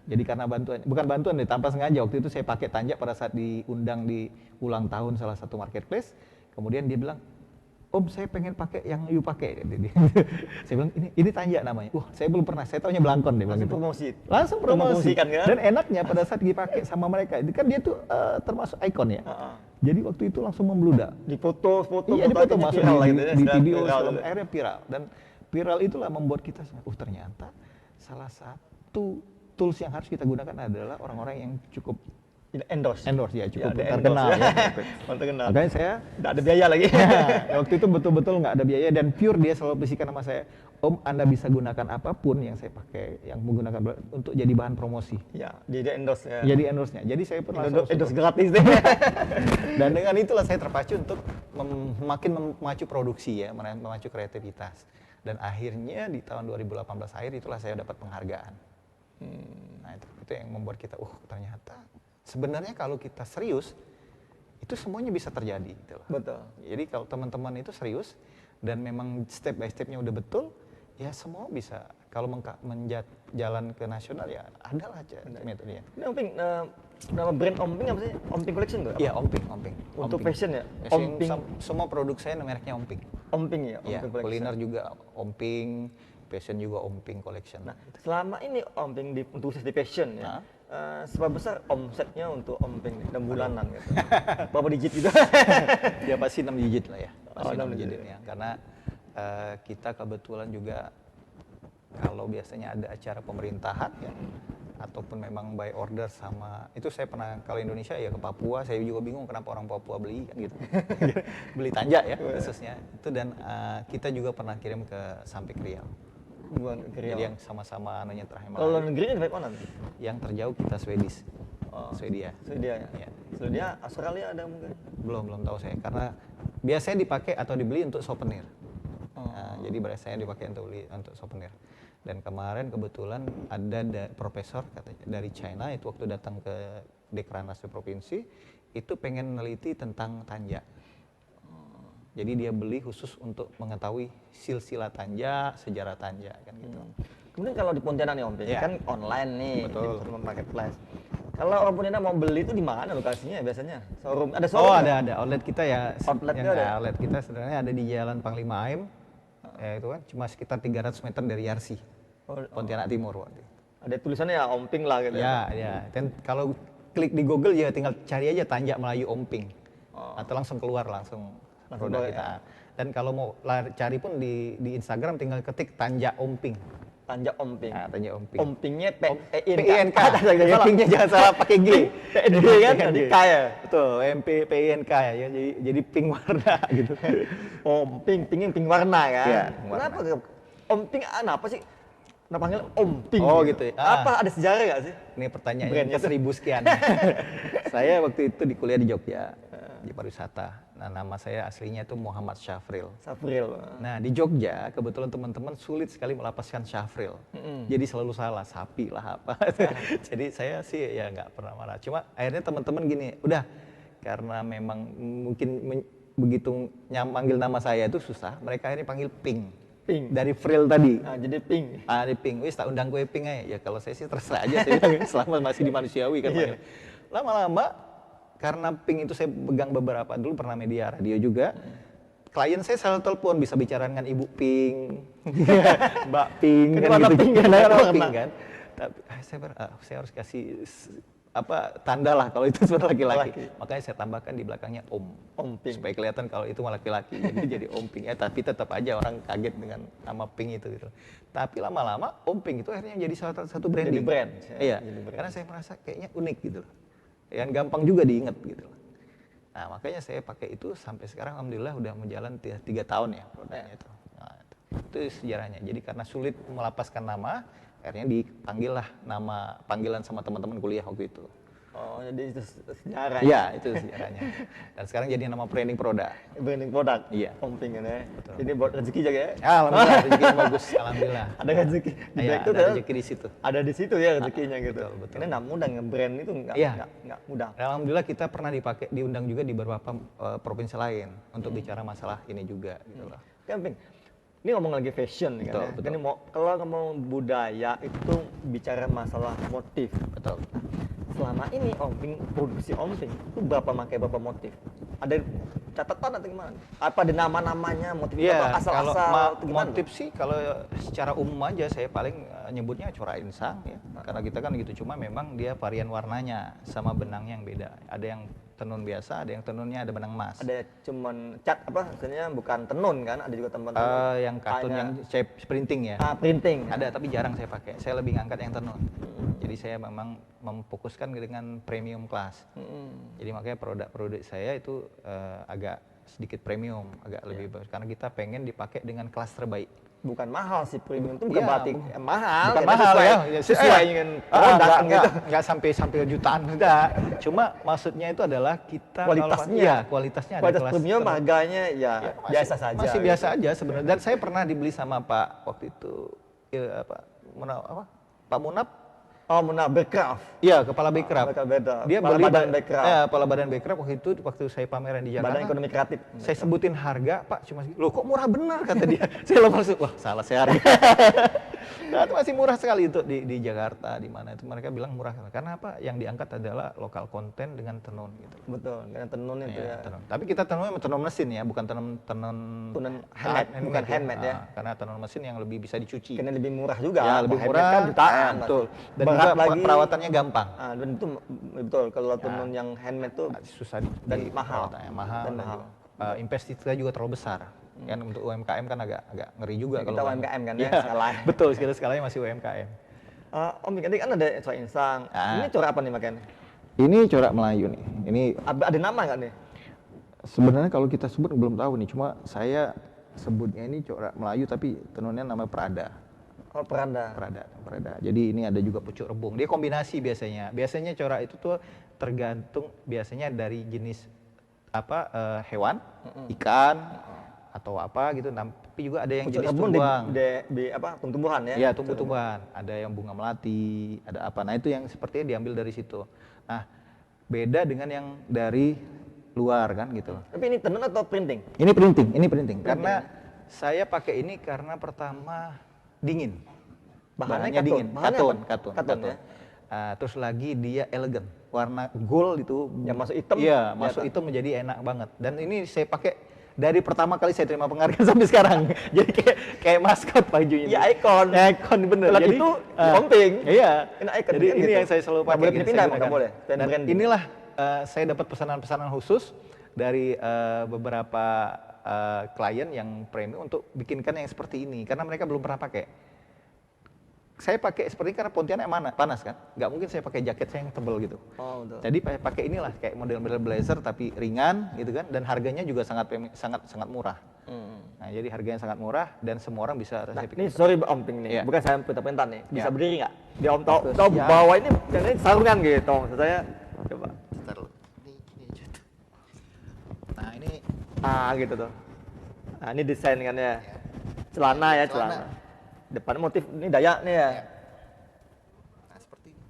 Speaker 2: Jadi karena bukan bantuan deh, tanpa sengaja waktu itu saya pakai tanjak pada saat diundang di ulang tahun salah satu marketplace. Kemudian dia bilang, Om saya pengen pakai yang you pakai. Saya bilang ini tanjak namanya. Wah saya belum pernah, saya taunya belangkon deh.
Speaker 1: Langsung
Speaker 2: gitu.
Speaker 1: promosi.
Speaker 2: Langsung promosi.
Speaker 1: Promosikan kan?
Speaker 2: Dan enaknya pada saat dipakai sama mereka, itu kan dia tuh termasuk ikon ya. Jadi waktu itu langsung membludak.
Speaker 1: Di foto
Speaker 2: Iya di foto masuk
Speaker 1: viral
Speaker 2: di,
Speaker 1: gitu ya,
Speaker 2: di
Speaker 1: sudah
Speaker 2: video,
Speaker 1: viral
Speaker 2: film,
Speaker 1: gitu.
Speaker 2: akhirnya viral. Dan viral itulah membuat kita, ternyata salah satu tools yang harus kita gunakan adalah orang-orang yang cukup
Speaker 1: endorse
Speaker 2: ya, cukup
Speaker 1: ada
Speaker 2: terkenal.
Speaker 1: endorse.
Speaker 2: Ya.
Speaker 1: Terkenal.
Speaker 2: Makanya saya
Speaker 1: Nggak ada biaya lagi.
Speaker 2: waktu itu betul-betul nggak ada biaya dan pure dia selalu bisikan sama saya, Om Anda bisa gunakan apapun yang saya pakai, yang menggunakan untuk jadi bahan promosi.
Speaker 1: Ya, dia endorse ya.
Speaker 2: Jadi endorse-nya. Jadi saya pun langsung
Speaker 1: Endorse gratis deh.
Speaker 2: dan dengan itulah saya terpacu untuk makin memacu produksi ya, memacu kreativitas. Dan akhirnya di tahun 2018 akhir itulah saya dapat penghargaan. Nah itu yang membuat kita, ternyata sebenarnya kalau kita serius itu semuanya bisa terjadi gitu loh.
Speaker 1: Betul.
Speaker 2: Jadi kalau teman-teman itu serius dan memang step by stepnya udah betul, ya semua bisa. Kalau jalan ke nasional ya adalah aja metodenya.
Speaker 1: Ini Om Ping, nama brand Om Ping apa sih? Om Ping Collection tuh?
Speaker 2: Iya, Om Ping.
Speaker 1: Untuk fashion ya?
Speaker 2: Om
Speaker 1: Om Ping.
Speaker 2: Semua produk saya mereknya Om Ping.
Speaker 1: Om Ping ya? Om
Speaker 2: Iya,
Speaker 1: Ping Collection.
Speaker 2: kuliner juga Om Ping, fashion juga Om Ping Collection.
Speaker 1: Nah, selama ini Om Ping untuk khusus di fashion ya, seberapa besar omsetnya untuk Om Ping nih, dan bulanan gitu? Berapa digit gitu?
Speaker 2: Ya pasti 6 digit lah ya. Pasti
Speaker 1: 6
Speaker 2: 6 digit ya. Karena kita kebetulan juga kalau biasanya ada acara pemerintahan ya, ataupun memang by order sama, itu saya pernah kalau Indonesia ya ke Papua, saya juga bingung kenapa orang Papua beli kan gitu. Beli tanjak ya khususnya. Itu dan kita juga pernah kirim sampai ke Riau.
Speaker 1: Bukan ke Riau.
Speaker 2: Jadi yang sama-sama anunya terakhir.
Speaker 1: Kalau negerinya dari mana?
Speaker 2: Yang terjauh kita Swedish. Swedia.
Speaker 1: Swedia ya?
Speaker 2: Iya.
Speaker 1: Swedia, Australia ada mungkin?
Speaker 2: Belum tahu saya karena biasanya dipakai atau dibeli untuk souvenir. Nah, jadi biasanya dipakai untuk souvenir. Dan kemarin kebetulan ada profesor katanya dari China itu waktu datang ke Dekranasda Provinsi itu pengen meneliti tentang tanjak. Jadi dia beli khusus untuk mengetahui silsilah tanjak, sejarah tanjak kan gitu.
Speaker 1: Kemudian kalau di Pontianak nih Om Ping,
Speaker 2: Ya.
Speaker 1: kan online nih,
Speaker 2: Betul.
Speaker 1: di marketplace. Kalau orang Pontianak mau beli itu di mana lokasinya biasanya? Showroom? Ada showroom?
Speaker 2: Ada. Outlet kita ya.
Speaker 1: Outletnya ada?
Speaker 2: Outlet kita sebenarnya ada di Jalan Panglima Aim. Ya itu kan cuma sekitar 300 meter dari Yarsi. Pontianak Timur waktu itu.
Speaker 1: Ada tulisannya ya Om Ping lah gitu.
Speaker 2: Ya. Dan kalau klik di Google ya tinggal cari aja tanjak Melayu Om Ping. Atau langsung keluar langsung produk
Speaker 1: keluar,
Speaker 2: kita. Dan kalau mau cari pun di Instagram tinggal ketik tanjak Om Ping.
Speaker 1: Tanjak Om Ping.
Speaker 2: Nah, tanjak Om Ping.
Speaker 1: Om Pingnya
Speaker 2: PINK.
Speaker 1: P-I-N-K.
Speaker 2: Pingnya jangan salah pakai G.
Speaker 1: P-I-N-K kan? Di K ya?
Speaker 2: Betul, PINK ya. Jadi pink warna gitu.
Speaker 1: Om Ping, pingnya ping warna kan?
Speaker 2: Iya, pink warna.
Speaker 1: Kenapa? Om Ping apa sih? Nah panggil Om Pink.
Speaker 2: Oh gitu ya.
Speaker 1: Apa ada sejarah nggak sih?
Speaker 2: Ini pertanyaan
Speaker 1: Brandnya
Speaker 2: yang ke 1000 sekian. Saya waktu itu di kuliah di Jogja, di pariwisata. Nah, nama saya aslinya itu Muhammad Syafril.
Speaker 1: Safril.
Speaker 2: Nah, di Jogja kebetulan teman-teman sulit sekali melapaskan Syafril. Jadi selalu salah, sapi lah apa. Jadi saya sih ya nggak pernah marah. Cuma akhirnya teman-teman gini, udah karena memang mungkin begitu manggil nama saya itu susah, mereka akhirnya panggil Pink.
Speaker 1: Pink.
Speaker 2: Dari Fril tadi.
Speaker 1: Nah, jadi Pink.
Speaker 2: Di Pink, wis tak undang gue Pink aja. Ya kalau saya sih terserah aja, saya bilang selama masih di manusiawi kan.
Speaker 1: Iya.
Speaker 2: Lama-lama, karena Pink itu saya pegang beberapa, dulu pernah media radio juga. Klien saya selalu telepon, bisa bicara dengan Ibu Pink, Mbak Pink,
Speaker 1: Kan
Speaker 2: kan
Speaker 1: warna
Speaker 2: gitu.
Speaker 1: pink kan,
Speaker 2: Warna
Speaker 1: warna.
Speaker 2: pink kan. Tapi saya harus kasih tanda lah kalau itu suara laki-laki.
Speaker 1: Laki.
Speaker 2: Makanya saya tambahkan di belakangnya Om.
Speaker 1: Om Pink.
Speaker 2: Supaya kelihatan kalau itu laki-laki, jadi Om Pink. Tapi tetap aja orang kaget dengan nama Pink itu gitu. Tapi lama-lama Om Pink itu akhirnya jadi salah satu branding.
Speaker 1: Jadi brand.
Speaker 2: Iya.
Speaker 1: Jadi brand.
Speaker 2: Karena saya merasa kayaknya unik gitu loh. Dan gampang juga diingat gitu loh. Nah, makanya saya pakai itu sampai sekarang alhamdulillah udah menjalan 3 tahun ya produknya itu. Nah, itu sejarahnya. Jadi karena sulit melapaskan nama, akhirnya dipanggil lah nama panggilan sama teman-teman kuliah waktu itu.
Speaker 1: Oh, jadi itu sejarah.
Speaker 2: Iya, itu sejarahnya. Dan sekarang jadi nama branding produk.
Speaker 1: Branding produk.
Speaker 2: Iya.
Speaker 1: Om Pink kan ya.
Speaker 2: Betul.
Speaker 1: Ini buat rezeki jaga ya.
Speaker 2: Alhamdulillah rezekinya bagus, alhamdulillah.
Speaker 1: Ada rezeki.
Speaker 2: Iya,
Speaker 1: Itu
Speaker 2: ada
Speaker 1: kan
Speaker 2: rezeki di situ.
Speaker 1: Ada di situ ya rezekinya gitu.
Speaker 2: betul, betul.
Speaker 1: Ini nggak mudah nge-brand itu nggak
Speaker 2: Iya.
Speaker 1: nggak mudah.
Speaker 2: Dan alhamdulillah kita pernah diundang juga di beberapa provinsi lain untuk bicara masalah ini juga gitu loh.
Speaker 1: Kan Pink, ini ngomong lagi fashion kan
Speaker 2: Betul,
Speaker 1: ya.
Speaker 2: betul.
Speaker 1: Kan ini kalau ngomong budaya itu bicara masalah motif.
Speaker 2: Betul.
Speaker 1: Selama ini Om Pink, produksi Om Pink itu pakai berapa motif? Ada catatan atau gimana? Apa ada nama-namanya motif
Speaker 2: Iya,
Speaker 1: atau
Speaker 2: kalau
Speaker 1: asal-asal atau gimana?
Speaker 2: motif sih kalau secara umum aja saya paling nyebutnya corak insang ya. Karena kita kan gitu, cuma memang dia varian warnanya sama benangnya yang beda. Ada yang tenun biasa, ada yang tenunnya ada benang emas.
Speaker 1: Ada cuman cat apa sebenarnya bukan tenun kan? Ada juga teman-teman.
Speaker 2: Yang kartun yang shape printing ya.
Speaker 1: Printing.
Speaker 2: Ada tapi jarang saya pakai. Saya lebih ngangkat yang tenun. Jadi saya memang memfokuskan dengan premium class. Jadi makanya produk-produk saya itu agak sedikit premium, agak lebih bagus karena kita pengen dipakai dengan kelas terbaik.
Speaker 1: Bukan mahal sih premium itu bukan
Speaker 2: Iya,
Speaker 1: berarti mahal.
Speaker 2: Bukan
Speaker 1: ya,
Speaker 2: mahal
Speaker 1: sesuai,
Speaker 2: ya,
Speaker 1: sesuai dengan produk gitu.
Speaker 2: Enggak sampai jutaan enggak. Cuma maksudnya itu adalah kita
Speaker 1: Kualitasnya.
Speaker 2: iya, kualitasnya ada
Speaker 1: Kualitas
Speaker 2: kelas
Speaker 1: premium harganya ya, biasa saja.
Speaker 2: Masih
Speaker 1: gitu.
Speaker 2: biasa aja sebenarnya. Dan saya pernah dibeli sama Pak waktu itu Pak Munab.
Speaker 1: Oh, Munab Bekraf.
Speaker 2: Iya, kepala Bekraf. Dia
Speaker 1: Kepala
Speaker 2: beli
Speaker 1: Badan Bekraf.
Speaker 2: Ya, kepala badan Bekraf waktu saya pameran di Jakarta.
Speaker 1: Badan Ekonomi Kreatif.
Speaker 2: Saya sebutin harga, Pak, cuma loh kok murah benar kata dia. Saya langsung wah, salah saya harga. Nah, itu masih murah sekali itu di Jakarta, di mana itu mereka bilang murah karena apa? Yang diangkat adalah lokal konten dengan tenun gitu.
Speaker 1: Betul, karena tenun itu ya.
Speaker 2: Tenun. Tapi kita tenun mesin ya, bukan tenun
Speaker 1: handmade, bukan handmade ya.
Speaker 2: Karena tenun mesin yang lebih bisa dicuci.
Speaker 1: Karena lebih murah juga.
Speaker 2: Ya, lebih
Speaker 1: Handmade
Speaker 2: murah
Speaker 1: kan jutaan.
Speaker 2: betul. Dan
Speaker 1: Berat
Speaker 2: juga
Speaker 1: lagi.
Speaker 2: perawatannya gampang.
Speaker 1: Dan itu betul kalau tenun yang handmade tuh
Speaker 2: Susah
Speaker 1: dan mahal.
Speaker 2: perawatannya mahal
Speaker 1: Dan
Speaker 2: dan
Speaker 1: mahal.
Speaker 2: juga, investasinya juga terlalu besar. Kan untuk UMKM kan agak ngeri juga
Speaker 1: Kita
Speaker 2: kalau
Speaker 1: UMKM kan
Speaker 2: Iya,
Speaker 1: ya, skala.
Speaker 2: Betul, skalanya masih UMKM.
Speaker 1: Om tadi kan ada corak insang. Ini corak apa nih makanya?
Speaker 2: Ini corak Melayu nih. Ini
Speaker 1: Ada nama nggak nih?
Speaker 2: sebenarnya kalau kita sebut belum tahu nih, cuma saya sebutnya ini corak Melayu tapi tenunnya nama Prada.
Speaker 1: Oh, Peranda.
Speaker 2: Prada. Jadi ini ada juga pucuk rebung. Dia kombinasi biasanya. Biasanya corak itu tuh tergantung biasanya dari jenis hewan, ikan atau apa gitu. Tapi juga ada yang
Speaker 1: Pucuk
Speaker 2: jenis
Speaker 1: rebung
Speaker 2: tumbuhan.
Speaker 1: di tumbuhan ya?
Speaker 2: Iya, tumbuh-tumbuhan. Ada yang bunga melati, ada apa. Nah, itu yang sepertinya diambil dari situ. Nah, beda dengan yang dari luar kan gitu.
Speaker 1: Tapi ini tenun atau printing?
Speaker 2: Ini printing. Karena saya pakai ini karena pertama dingin.
Speaker 1: Bahannya
Speaker 2: dingin,
Speaker 1: Bahannya
Speaker 2: katun.
Speaker 1: ya?
Speaker 2: Terus lagi dia elegan, warna gold itu.
Speaker 1: Yang masuk hitam?
Speaker 2: Iya, masuk hitam menjadi enak banget. Dan ini saya pakai dari pertama kali saya terima penghargaan sampai sekarang. Jadi kayak maskot bajunya.
Speaker 1: Iya, ikon.
Speaker 2: Ikon bener.
Speaker 1: Jadi itu penting.
Speaker 2: Iya.
Speaker 1: Ini icon
Speaker 2: Jadi
Speaker 1: kan
Speaker 2: ini
Speaker 1: gitu.
Speaker 2: yang saya selalu
Speaker 1: Nggak
Speaker 2: pakai.
Speaker 1: boleh
Speaker 2: gitu,
Speaker 1: dipindah,
Speaker 2: saya
Speaker 1: nggak
Speaker 2: gunakan.
Speaker 1: boleh.
Speaker 2: Dan inilah saya dapat pesanan-pesanan khusus dari beberapa klien yang premium untuk bikinkan yang seperti ini karena mereka belum pernah pakai. Saya pakai seperti ini karena Pontianak panas kan, nggak mungkin saya pakai jaket saya yang tebal gitu.
Speaker 1: Oh, betul.
Speaker 2: Jadi pakai inilah kayak model-model blazer tapi ringan gitu kan, dan harganya juga sangat murah. Nah
Speaker 3: Nah, jadi harganya sangat murah dan semua orang bisa
Speaker 1: Nah,
Speaker 3: saya
Speaker 1: ini
Speaker 3: pikir.
Speaker 1: sorry Om Ping nih,
Speaker 3: Iya.
Speaker 1: bukan saya pintar-pintar nih. Bisa
Speaker 3: Iya.
Speaker 1: berdiri nggak? Di Om tahu
Speaker 3: Ya.
Speaker 1: bawah ini yang sarungan gitu. Maksud saya coba.
Speaker 3: Bentar lu. Ini jatuh. Nah, ini
Speaker 1: Gitu tuh. Nah, ini desain kan ya. Celana ya, celana. Depan motif ini Dayak nih ya.
Speaker 3: Ya. Nah, seperti ini.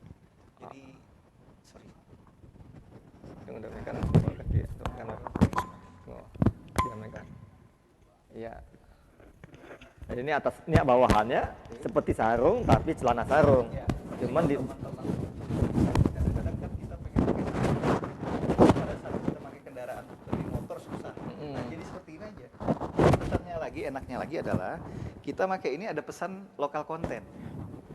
Speaker 3: Jadi sorry.
Speaker 1: Yang udah menekan bawah kaki tuh kan. Oh, dia menekan. Iya. Nah, ini atas ini bawahannya seperti sarung tapi celana sarung.
Speaker 3: Ya.
Speaker 1: Cuman di
Speaker 3: Kadang-kadang kan kita pengen pada saat kita pakai kendaraan lebih motor susah. Nah, jadi seperti ini aja. Pesannya lagi, enaknya lagi adalah kita pakai ini ada pesan lokal konten,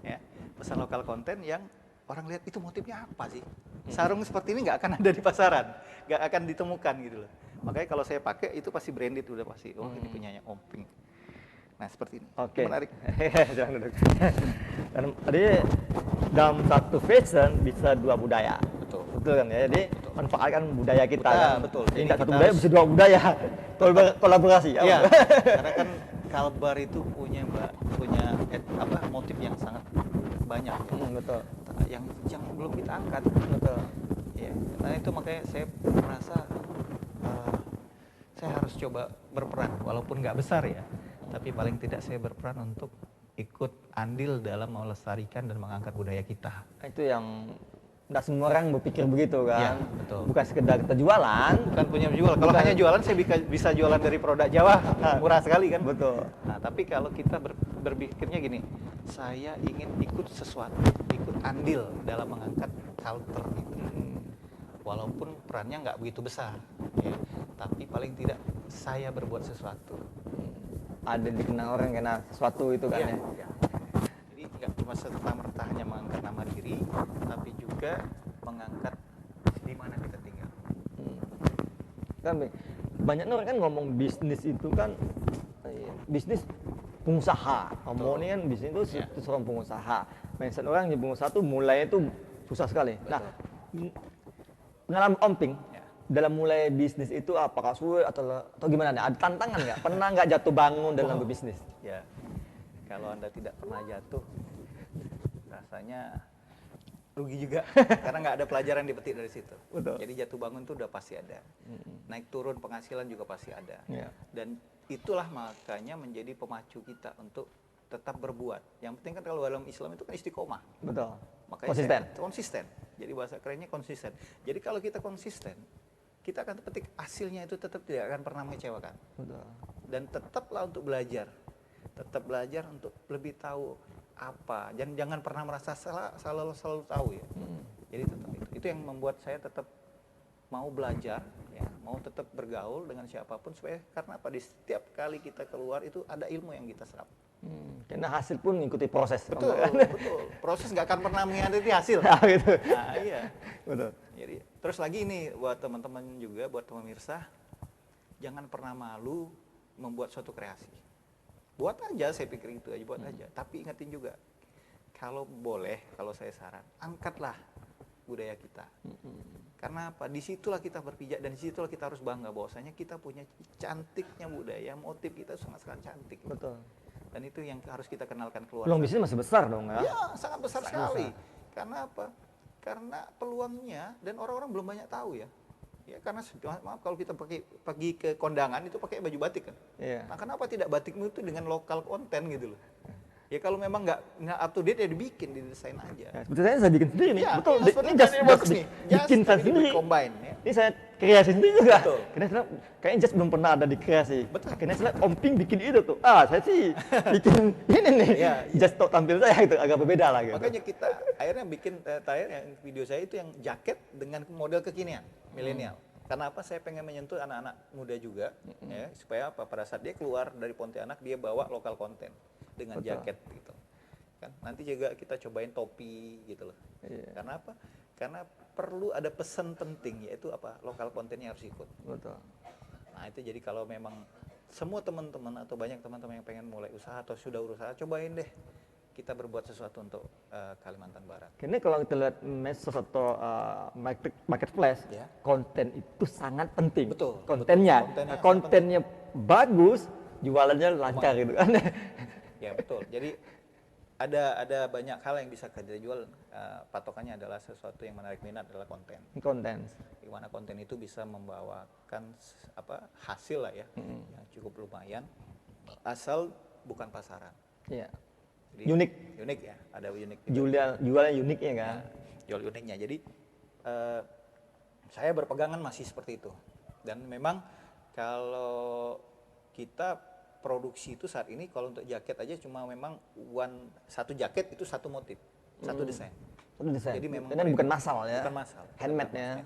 Speaker 3: ya. Pesan lokal konten yang orang lihat itu motifnya apa sih? Sarung seperti ini nggak akan ada di pasaran, nggak akan ditemukan gitu loh. Makanya kalau saya pakai itu pasti branded udah pasti. Oh, ini punyanya Om Ping. Nah, seperti ini.
Speaker 1: Oke.
Speaker 3: Menarik.
Speaker 1: Jangan duduk. Dan tadi dalam satu fashion bisa dua budaya.
Speaker 3: Betul.
Speaker 1: Betul kan ya. Jadi manfaatkan budaya kita
Speaker 3: Betul,
Speaker 1: kan.
Speaker 3: betul.
Speaker 1: Jadi
Speaker 3: Jadi
Speaker 1: nggak satu
Speaker 3: kita
Speaker 1: budaya
Speaker 3: harus-
Speaker 1: bisa dua budaya. Kolaborasi.
Speaker 3: Iya,
Speaker 1: apa?
Speaker 3: karena kan Kalbar itu punya motif yang sangat banyak ya.
Speaker 1: Betul.
Speaker 3: yang belum kita angkat.
Speaker 1: Betul.
Speaker 3: Ya, nah itu makanya saya merasa saya harus coba berperan walaupun nggak besar ya, tapi paling tidak saya berperan untuk ikut andil dalam melestarikan dan mengangkat budaya kita.
Speaker 1: Itu yang nggak semua orang berpikir begitu kan.
Speaker 3: Iya, betul.
Speaker 1: Bukan sekedar kita jualan.
Speaker 3: Bukan punya jual. Kalau
Speaker 1: Bukan.
Speaker 3: hanya jualan saya bisa jualan dari produk Jawa, murah sekali kan.
Speaker 1: Betul.
Speaker 3: Nah, tapi kalau kita berpikirnya gini, saya ingin ikut sesuatu, ikut andil dalam mengangkat culture itu. Walaupun perannya nggak begitu besar, ya, tapi paling tidak saya berbuat sesuatu.
Speaker 1: Ada dikenal orang karena sesuatu itu kan
Speaker 3: Iya,
Speaker 1: ya.
Speaker 3: iya. Jadi nggak cuma serta-merta hanya mengangkat nama diri, tapi juga mengangkat di mana kita tinggal.
Speaker 1: Kan banyak orang kan ngomong bisnis itu kan bisnis pengusaha. Ngomong ini kan bisnis itu
Speaker 3: Iya.
Speaker 1: seorang pengusaha. Mindset orang yang pengusaha tuh mulai itu susah sekali. Nah, pengalaman Om Ping
Speaker 3: Ya.
Speaker 1: dalam mulai bisnis itu apakah sulit atau gimana nih? Ada tantangan nggak? Pernah nggak jatuh bangun dalam berbisnis?
Speaker 3: Ya, kalau Anda tidak pernah jatuh, rasanya rugi juga karena nggak ada pelajaran dipetik dari situ.
Speaker 1: Betul.
Speaker 3: Jadi jatuh bangun itu udah pasti ada. Naik turun penghasilan juga pasti ada.
Speaker 1: Iya.
Speaker 3: Dan itulah makanya menjadi pemacu kita untuk tetap berbuat. Yang penting kan kalau dalam Islam itu kan istiqomah.
Speaker 1: Betul.
Speaker 3: Makanya
Speaker 1: Konsisten.
Speaker 3: Konsisten. Jadi bahasa kerennya konsisten. Jadi kalau kita konsisten, kita akan petik hasilnya itu tetap tidak akan pernah mengecewakan.
Speaker 1: Betul.
Speaker 3: Dan tetaplah untuk belajar. Tetap belajar untuk lebih tahu apa. Jangan pernah merasa selalu tahu ya. Jadi tetap itu yang membuat saya tetap mau belajar, ya, mau tetap bergaul dengan siapapun supaya karena apa di setiap kali kita keluar itu ada ilmu yang kita serap.
Speaker 1: Karena hasil pun mengikuti proses.
Speaker 3: Betul,
Speaker 1: Om.
Speaker 3: betul. Proses nggak akan pernah mengkhianati hasil.
Speaker 1: Nah, gitu.
Speaker 3: Nah, iya.
Speaker 1: Betul.
Speaker 3: Jadi terus lagi ini buat teman-teman juga, buat pemirsa, jangan pernah malu membuat suatu kreasi. Buat aja, saya pikir itu aja, buat aja. Tapi ingatin juga, kalau boleh, kalau saya saran, angkatlah budaya kita. Karena apa? Disitulah kita berpijak dan disitulah kita harus bangga bahwasanya kita punya cantiknya budaya, motif kita sangat-sangat cantik.
Speaker 1: Betul.
Speaker 3: Dan itu yang harus kita kenalkan keluar.
Speaker 1: Peluang bisnis masih besar dong ya.
Speaker 3: Ya, sangat besar sekali. Karena apa? Karena peluangnya dan orang-orang belum banyak tahu ya. Ya karena maaf kalau kita pergi ke kondangan itu pakai baju batik kan.
Speaker 1: Iya.
Speaker 3: Nah, kenapa tidak batikmu itu dengan lokal konten gitu loh. Ya kalau memang nggak up to date ya dibikin, didesain aja.
Speaker 1: Ya, seperti saya bikin sendiri nih.
Speaker 3: Ya,
Speaker 1: Betul.
Speaker 3: ya, seperti
Speaker 1: Ini
Speaker 3: tadi bagus nih.
Speaker 1: bikin
Speaker 3: Just
Speaker 1: saya
Speaker 3: ini
Speaker 1: sendiri.
Speaker 3: combine ya.
Speaker 1: Ini saya kreasi sendiri juga.
Speaker 3: Betul.
Speaker 1: Karena saya kayaknya just belum pernah ada di kreasi.
Speaker 3: Betul.
Speaker 1: Karena saya Om Ping bikin itu tuh. Saya sih bikin ini nih.
Speaker 3: Iya, iya.
Speaker 1: Just tampil saya gitu agak berbeda lah gitu.
Speaker 3: Makanya kita akhirnya bikin terakhir yang video saya itu yang jaket dengan model kekinian, milenial. Karena apa? Saya pengen menyentuh anak-anak muda juga, ya, supaya apa? Pada saat dia keluar dari Pontianak dia bawa lokal konten dengan
Speaker 1: Betul.
Speaker 3: jaket gitu. Kan nanti juga kita cobain topi gitu loh.
Speaker 1: Iya.
Speaker 3: Karena apa? Karena perlu ada pesan penting yaitu apa? Lokal kontennya harus ikut.
Speaker 1: Betul.
Speaker 3: Nah itu jadi kalau memang semua teman-teman atau banyak teman-teman yang pengen mulai usaha atau sudah usaha, cobain deh kita berbuat sesuatu untuk Kalimantan Barat.
Speaker 1: Ini kalau kita lihat medsos atau marketplace,
Speaker 3: Ya.
Speaker 1: konten itu sangat penting.
Speaker 3: Betul,
Speaker 1: Kontennya,
Speaker 3: betul. Kontennya
Speaker 1: kontennya bagus, jualannya lancar gitu kan.
Speaker 3: Ya betul. Jadi ada banyak hal yang bisa kita jual. Patokannya adalah sesuatu yang menarik minat adalah konten.
Speaker 1: Konten.
Speaker 3: Di mana konten itu bisa membawakan hasil lah ya, yang cukup lumayan, asal bukan pasaran.
Speaker 1: Iya.
Speaker 3: Jadi,
Speaker 1: unik
Speaker 3: ya, ada unik.
Speaker 1: Jualan uniknya kan.
Speaker 3: Jual uniknya. Jadi saya berpegangan masih seperti itu. Dan memang kalau kita produksi itu saat ini kalau untuk jaket aja cuma memang satu jaket itu satu motif, satu desain.
Speaker 1: Jadi
Speaker 3: memang
Speaker 1: bukan massal ya.
Speaker 3: Bukan massal.
Speaker 1: Handmade-nya.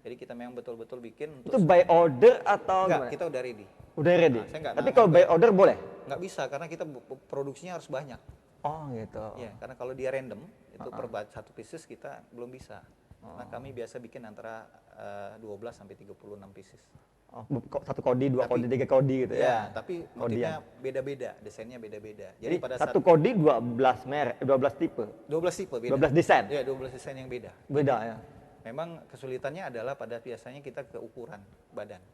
Speaker 3: Jadi kita memang betul-betul bikin
Speaker 1: Itu by order atau
Speaker 3: enggak,
Speaker 1: gimana?
Speaker 3: kita udah ready.
Speaker 1: Udah ready.
Speaker 3: Nah, saya nggak
Speaker 1: Tapi kalau by order boleh?
Speaker 3: Nggak bisa karena kita produksinya harus banyak.
Speaker 1: Oh gitu.
Speaker 3: Ya, karena kalau dia random itu per satu pieces kita belum bisa. Nah, kami biasa bikin antara 12 sampai 36 pieces.
Speaker 1: Oh, satu kodi, dua kodi, tiga kodi gitu ya.
Speaker 3: Ya, tapi motifnya beda-beda, desainnya beda-beda.
Speaker 1: Jadi pada satu kodi 12 merek, 12 tipe.
Speaker 3: 12 tipe beda.
Speaker 1: 12 desain.
Speaker 3: Ya, 12 desain yang beda.
Speaker 1: Beda ya.
Speaker 3: Memang kesulitannya adalah pada biasanya kita ke ukuran badan.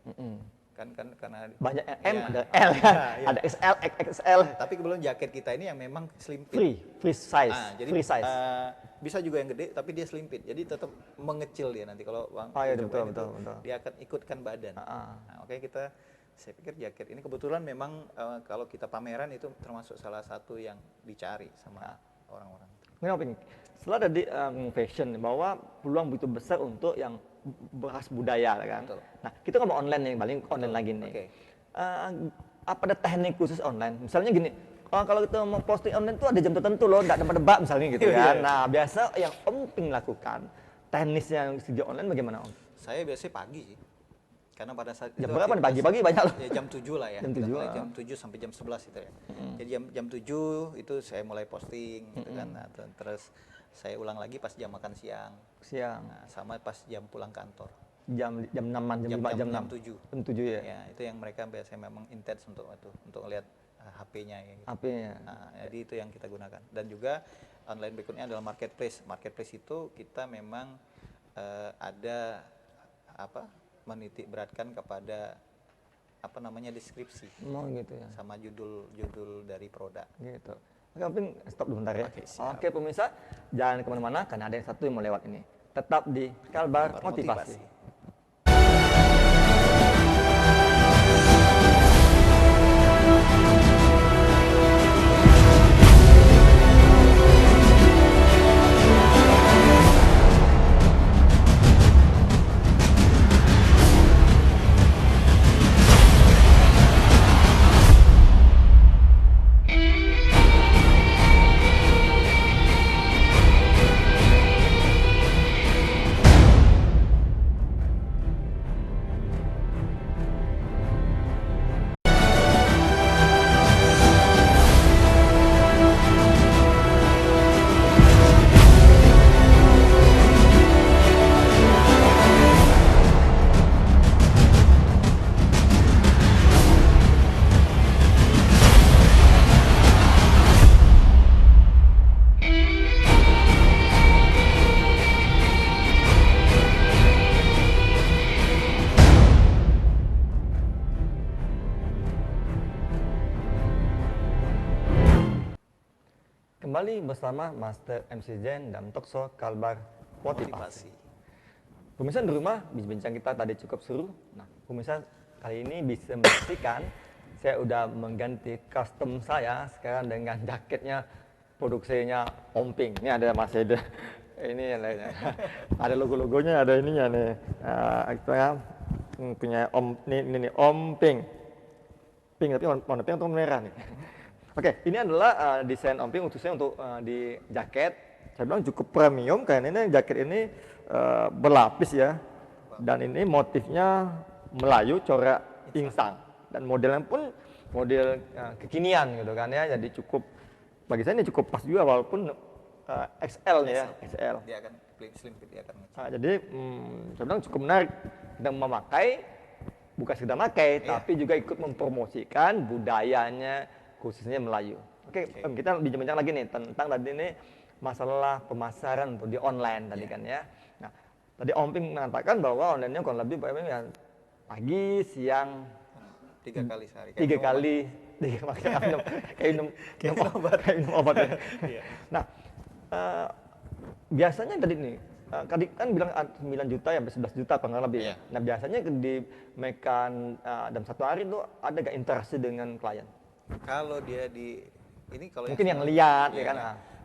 Speaker 3: Kan karena
Speaker 1: banyak M,
Speaker 3: ya,
Speaker 1: ada L kan,
Speaker 3: ya.
Speaker 1: ada XL, XXL.
Speaker 3: Tapi kebetulan jaket kita ini yang memang slim fit.
Speaker 1: Free size.
Speaker 3: Jadi
Speaker 1: free size.
Speaker 3: bisa juga yang gede tapi dia slim fit. Jadi tetap mengecil dia nanti kalau Bang.
Speaker 1: Oh iya
Speaker 3: cobain
Speaker 1: betul.
Speaker 3: Dia akan ikutkan badan. Nah, oke saya pikir jaket ini kebetulan memang kalau kita pameran itu termasuk salah satu yang dicari sama orang-orang.
Speaker 1: Kenapa? Setelah tadi fashion bahwa peluang begitu besar untuk yang beras budaya kan.
Speaker 3: Betul.
Speaker 1: Nah, kita ngomong online nih, paling online lagi nih.
Speaker 3: Okay.
Speaker 1: Apa ada teknik khusus online? Misalnya gini, kalau kita mau posting online tuh ada jam tertentu loh, enggak debat misalnya gitu kan. Nah, biasa yang Om Ping lakukan, teknisnya yang sejak online bagaimana Om?
Speaker 3: Saya biasanya pagi sih. Karena pada saat
Speaker 1: jam berapa nih? Pagi-pagi banyak loh.
Speaker 3: Ya, jam 7 lah ya.
Speaker 1: Jam 7.
Speaker 3: Jam 7 sampai jam 11 itu ya. Jadi jam 7 itu saya mulai posting gitu kan. Nah, terus saya ulang lagi pas jam makan siang. Nah, sama pas jam pulang kantor.
Speaker 1: Jam 6-an, jam 5, jam 6.
Speaker 3: 7.
Speaker 1: Jam 7 ya.
Speaker 3: Ya, itu yang mereka biasanya memang intens untuk lihat HP-nya ya. Gitu.
Speaker 1: HP-nya.
Speaker 3: Nah, jadi itu yang kita gunakan. Dan juga online berikutnya adalah marketplace. Marketplace itu kita memang ada menitik beratkan kepada deskripsi.
Speaker 1: Oh gitu ya.
Speaker 3: Sama judul dari produk.
Speaker 1: Gitu. Oke, Om Ping, stop dulu bentar ya.
Speaker 3: Oke,
Speaker 1: pemirsa, jangan kemana-mana karena ada yang satu yang mau lewat ini. Tetap di Kalbar Motivasi. Kembali bersama Master MC Zen dan Tokso Kalbar Motivasi. Pemirsa di rumah, bincang kita tadi cukup seru. Nah, pemirsa kali ini bisa menyaksikan saya udah mengganti custom saya sekarang dengan jaketnya produksinya Om Ping. Ini ada Mas Eda. Ini ada logo-logonya, ada ininya nih. Kita punya Om ini Om Ping. Pink tapi warna pink atau merah nih. Oke, ini adalah desain Om Ping khususnya untuk di jaket. Saya bilang cukup premium karena ini jaket ini berlapis ya. Dan ini motifnya Melayu corak insang. Dan modelnya pun model kekinian gitu kan ya. Jadi cukup, bagi saya ini cukup pas juga walaupun XL ya. XL.
Speaker 3: Dia akan slim fit, dia akan
Speaker 1: jadi saya bilang cukup menarik dan memakai, bukan sekedar memakai, tapi juga ikut mempromosikan budayanya khususnya Melayu. Oke. Kita bincang-bincang lagi nih tentang tadi ini masalah pemasaran untuk di online tadi kan ya. Nah, tadi Om Ping mengatakan bahwa online-nya kurang lebih ya pagi, siang,
Speaker 3: 3 kali sehari.
Speaker 1: 3 kali, 3 kali kayak minum obat ya.
Speaker 3: Iya.
Speaker 1: Nah, biasanya tadi nih, tadi kan bilang 9 juta ya, 11 juta kurang lebih.
Speaker 3: Iya.
Speaker 1: Nah, biasanya di Mekan dalam satu hari itu ada gak interaksi dengan klien?
Speaker 3: Kalau dia ini kalau
Speaker 1: Mungkin yang lihat ya
Speaker 3: iya,
Speaker 1: kan?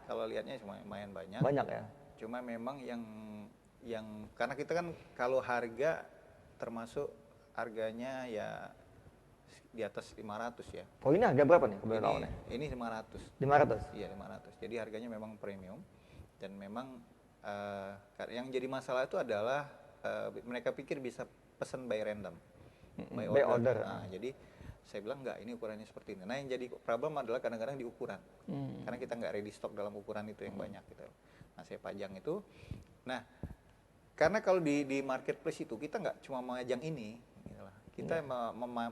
Speaker 3: Kalau lihatnya cuma lumayan banyak.
Speaker 1: Banyak ya.
Speaker 3: Cuma memang yang karena kita kan kalau harga termasuk harganya ya di atas 500 ya.
Speaker 1: Oh, ini harga berapa nih kebetulan?
Speaker 3: Ini 500.
Speaker 1: 500.
Speaker 3: Iya 500. Jadi harganya memang premium dan memang yang jadi masalah itu adalah mereka pikir bisa pesan by random,
Speaker 1: By order.
Speaker 3: Nah, jadi saya bilang enggak, ini ukurannya seperti ini. Nah yang jadi problem adalah kadang-kadang di ukuran, karena kita nggak ready stock dalam ukuran itu yang banyak gitu. Nah saya pajang itu. Nah karena kalau di marketplace itu kita nggak cuma memajang ini, gitu lah. Kita